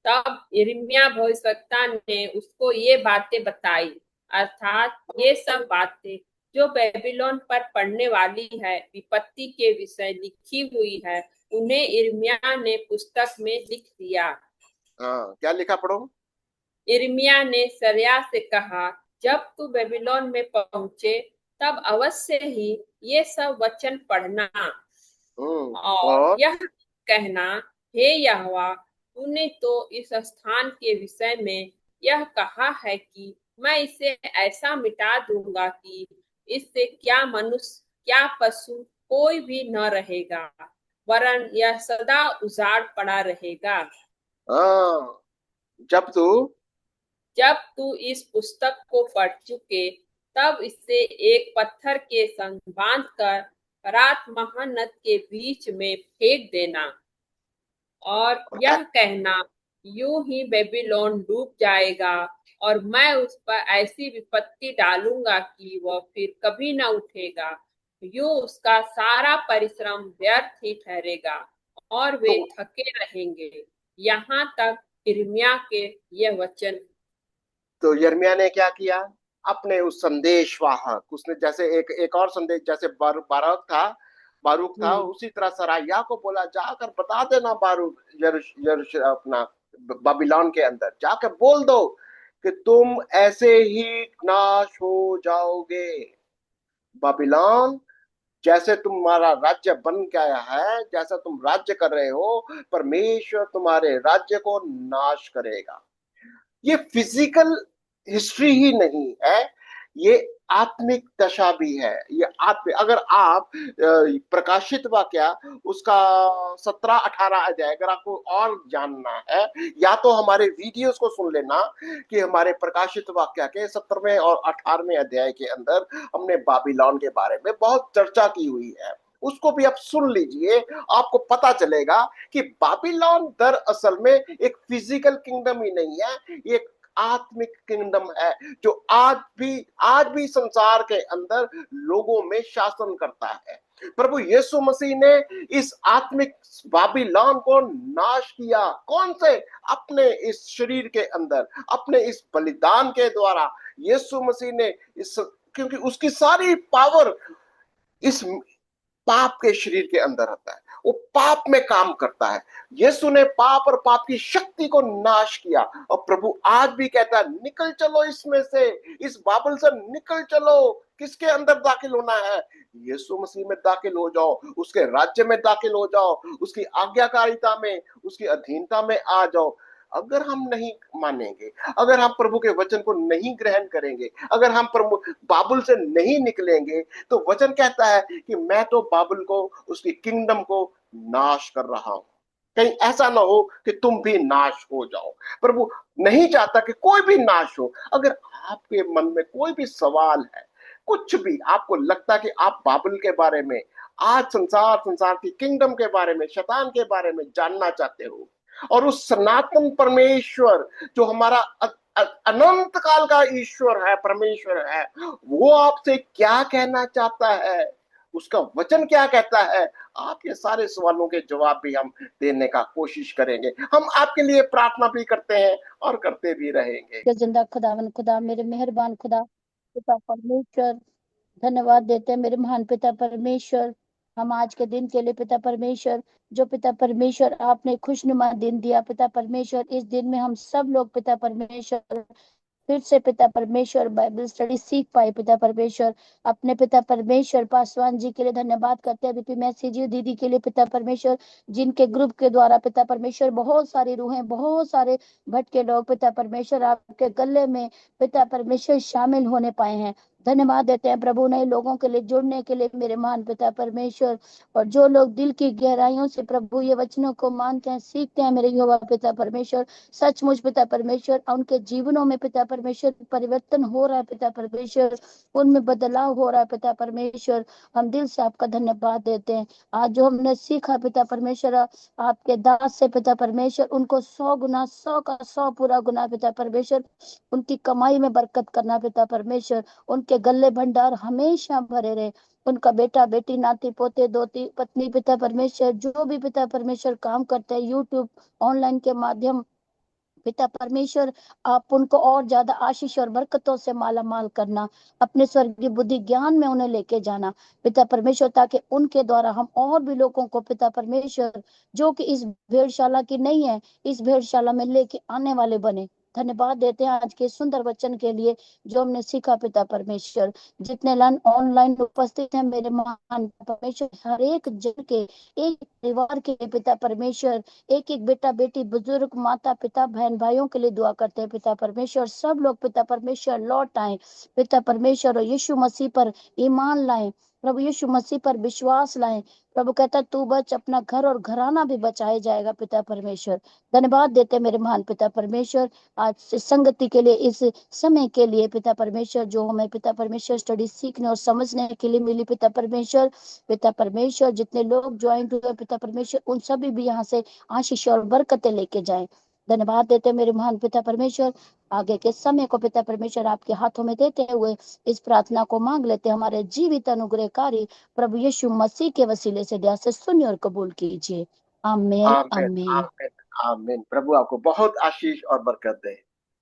तब यिर्मयाह भविष्यवक्ता ने उसको ये बातें बताई, अर्थात ये सब बातें जो बेबीलोन पर पड़ने वाली है, विपत्ति के विषय लिखी हुई है, उन्हें यिर्मयाह ने पुस्तक में लिख दिया। हाँ, क्या लिखा, पढ़ो। यिर्मयाह ने सऱ्याह से कहा, जब तू बेबीलोन में पहुंचे, तब अवश्य ही ये सब वचन पढ़ना और और यह कहना, हे यहोवा, तूने तो इस स्थान के विषय में यह कहा है कि मैं इसे ऐसा मिटा दूंगा कि इससे क्या मनुष्य क्या पशु कोई भी न रहेगा, वरन यह सदा उजाड़ पड़ा रहेगा। हाँ, जब तू जब तू इस पुस्तक को पढ़ चुके, तब इसे एक पत्थर के संग बांध कर रात महानद के बीच में फेंक देना और यह कहना, यूं ही बेबीलोन डूब जाएगा और मैं उस पर ऐसी विपत्ति डालूंगा कि वह फिर कभी न उठेगा। यूं उसका सारा परिश्रम व्यर्थ ही ठहरेगा और तो वे थके रहेंगे। यहाँ तक यिर्मयाह के यह वचन। तो यिर्मयाह ने क्या किया? अपने उस संदेश वाहक, उसने जैसे एक एक और संदेश, जैसे बारूक था, हम्म। उसी तरह सराया को बोला जाकर बता देना, बारूक अपना बाबिलोन के अंदर जाकर बोल दो कि तुम ऐसे ही नाश हो जाओगे। बाबिलोन, जैसे तुम्हारा राज्य बन गया है, जैसा तुम राज्य कर रहे हो, परमेश्वर तुम्हारे राज्य को नाश करेगा। ये फिजिकल हिस्ट्री ही नहीं है, ये आत्मिक दशा भी है। ये आत्मिक, अगर आप प्रकाशित वाक्य उसका 17-18 अध्याय अगर आपको और जानना है, या तो हमारे वीडियोस को सुन लेना कि हमारे प्रकाशित वाक्य के 17वें और 18वें अध्याय के अंदर हमने बाबिलोन के बारे में बहुत चर्चा की हुई है। उसको भी आप सुन लीजिए, आपको पता चलेगा कि बाबिलोन दरअसल में एक फिजिकल किंगडम ही नहीं है, ये एक आत्मिक किंगडम है, जो आज भी संसार के अंदर लोगों में शासन करता है। प्रभु यीशु मसीह ने इस आत्मिक बाबिलोन को नाश किया। कौन से? अपने इस शरीर के अंदर, अपने इस बलिदान के द्वारा यीशु मसीह ने इस, क्योंकि उसकी सारी पावर इस पाप के शरीर के अंदर रहता है, वो पाप में काम करता है। यीशु ने पाप और पाप की शक्ति को नाश किया, और प्रभु आज भी कहता है निकल चलो इसमें से, इस बाबल से निकल चलो। किसके अंदर दाखिल होना है? यीशु मसीह में दाखिल हो जाओ, उसके राज्य में दाखिल हो जाओ, उसकी आज्ञाकारिता में, उसकी अधीनता में आ जाओ। अगर हम नहीं मानेंगे, अगर हम प्रभु के वचन को नहीं ग्रहण करेंगे, अगर हम प्रभु बाबुल से नहीं निकलेंगे, तो वचन कहता है कि मैं तो बाबुल को, उसकी किंगडम को नाश कर रहा हूं। कहीं ऐसा ना हो कि तुम भी नाश हो जाओ। प्रभु नहीं चाहता कि कोई भी नाश हो। अगर आपके मन में कोई भी सवाल है, कुछ भी आपको लगता है कि आप बाइबल के बारे में, आज संसार की किंगडम के बारे में, शैतान के बारे में जानना चाहते हो, और उस सनातन परमेश्वर जो हमारा अनंत काल का ईश्वर है, परमेश्वर है, वो आपसे क्या कहना चाहता है, उसका वचन क्या कहता है, आप ये सारे सवालों के जवाब भी हम देने का कोशिश करेंगे। हम आपके लिए प्रार्थना भी करते हैं और करते भी रहेंगे। जिंदा खुदावन खुदा, मेरे मेहरबान खुदा, पिता परमेश्वर, धन्यवाद देते हैं मेरे महान पिता परमेश्वर, हम आज के दिन के लिए पिता परमेश्वर, जो पिता परमेश्वर आपने खुशनुमा दिन दिया पिता परमेश्वर, इस दिन में हम सब लोग पिता परमेश्वर फिर से पिता परमेश्वर बाइबल स्टडी सीख पाए पिता परमेश्वर। अपने पिता परमेश्वर पासवान जी के लिए धन्यवाद करते हैं, बीपी मैसी जी दीदी के लिए पिता परमेश्वर, जिनके ग्रुप के द्वारा पिता परमेश्वर बहुत सारी रूहें, बहुत सारे भटके लोग पिता परमेश्वर आपके गले में पिता परमेश्वर शामिल होने पाए हैं। धन्यवाद देते हैं प्रभु नए लोगों के लिए जुड़ने के लिए मेरे महान पिता परमेश्वर। और जो लोग दिल की गहराइयों से प्रभु ये वचनों को मानते हैं, सीखते हैं मेरे यहोवा पिता परमेश्वर, सचमुच पिता परमेश्वर उनके जीवनों में पिता परमेश्वर परिवर्तन हो रहा है पिता परमेश्वर, उनमें बदलाव हो रहा है पिता परमेश्वर। हम दिल से आपका धन्यवाद देते हैं। आज जो हमने सीखा पिता परमेश्वर आपके दास से पिता परमेश्वर, उनको 100 गुना 100 का 100 पूरा गुना पिता परमेश्वर, उनकी कमाई में बरकत करना पिता परमेश्वर, उनके गले भंडार हमेशा भरे रहे, उनका बेटा बेटी नाती पोते दोती पत्नी पिता परमेश्वर जो भी पिता परमेश्वर काम करते हैं यूट्यूब ऑनलाइन के माध्यम पिता परमेश्वर, आप उनको और ज्यादा आशीष और बरकतों से माला माल करना, अपने स्वर्गीय बुद्धि ज्ञान में उन्हें लेके जाना पिता परमेश्वर, ताकि उनके द्वारा हम और भी लोगों को पिता परमेश्वर जो कि इस भेड़शाला की नहीं है, इस भेड़शाला में लेके आने वाले बने। धन्यवाद देते हैं आज के सुंदर वचन के लिए जो हमने सीखा पिता परमेश्वर। जितने लन ऑनलाइन उपस्थित हैं मेरे महान परमेश्वर, हर एक जन के, एक परिवार के पिता परमेश्वर, एक एक बेटा बेटी बुजुर्ग माता पिता बहन भाइयों के लिए दुआ करते हैं पिता परमेश्वर। सब लोग पिता परमेश्वर लौट आए पिता परमेश्वर और यीशु मसीह पर ईमान लाएं, प्रभु यीशु मसीह पर विश्वास लाएं। प्रभु कहता तू बच, अपना घर और घराना भी बचाया जाएगा पिता परमेश्वर। धन्यवाद देते मेरे महान पिता परमेश्वर आज इस संगति के लिए, इस समय के लिए पिता परमेश्वर, जो हमें पिता परमेश्वर स्टडी सीखने और समझने के लिए मिली पिता परमेश्वर। पिता परमेश्वर जितने लोग ज्वाइंट हुए पिता परमेश्वर, उन सभी भी यहाँ से आशीष और बरकतें लेके जाएं। धन्यवाद देते मेरे महान पिता परमेश्वर। आगे के समय को पिता परमेश्वर आपके हाथों में देते हुए इस प्रार्थना को मांग लेते, हमारे जीवित अनुग्रहकारी प्रभु यीशु मसीह के वसीले से दया से सुनिए और कबूल कीजिए। आमीन आमीन आमीन। आमीन आमीन। प्रभु आपको बहुत आशीष और बरकत दे।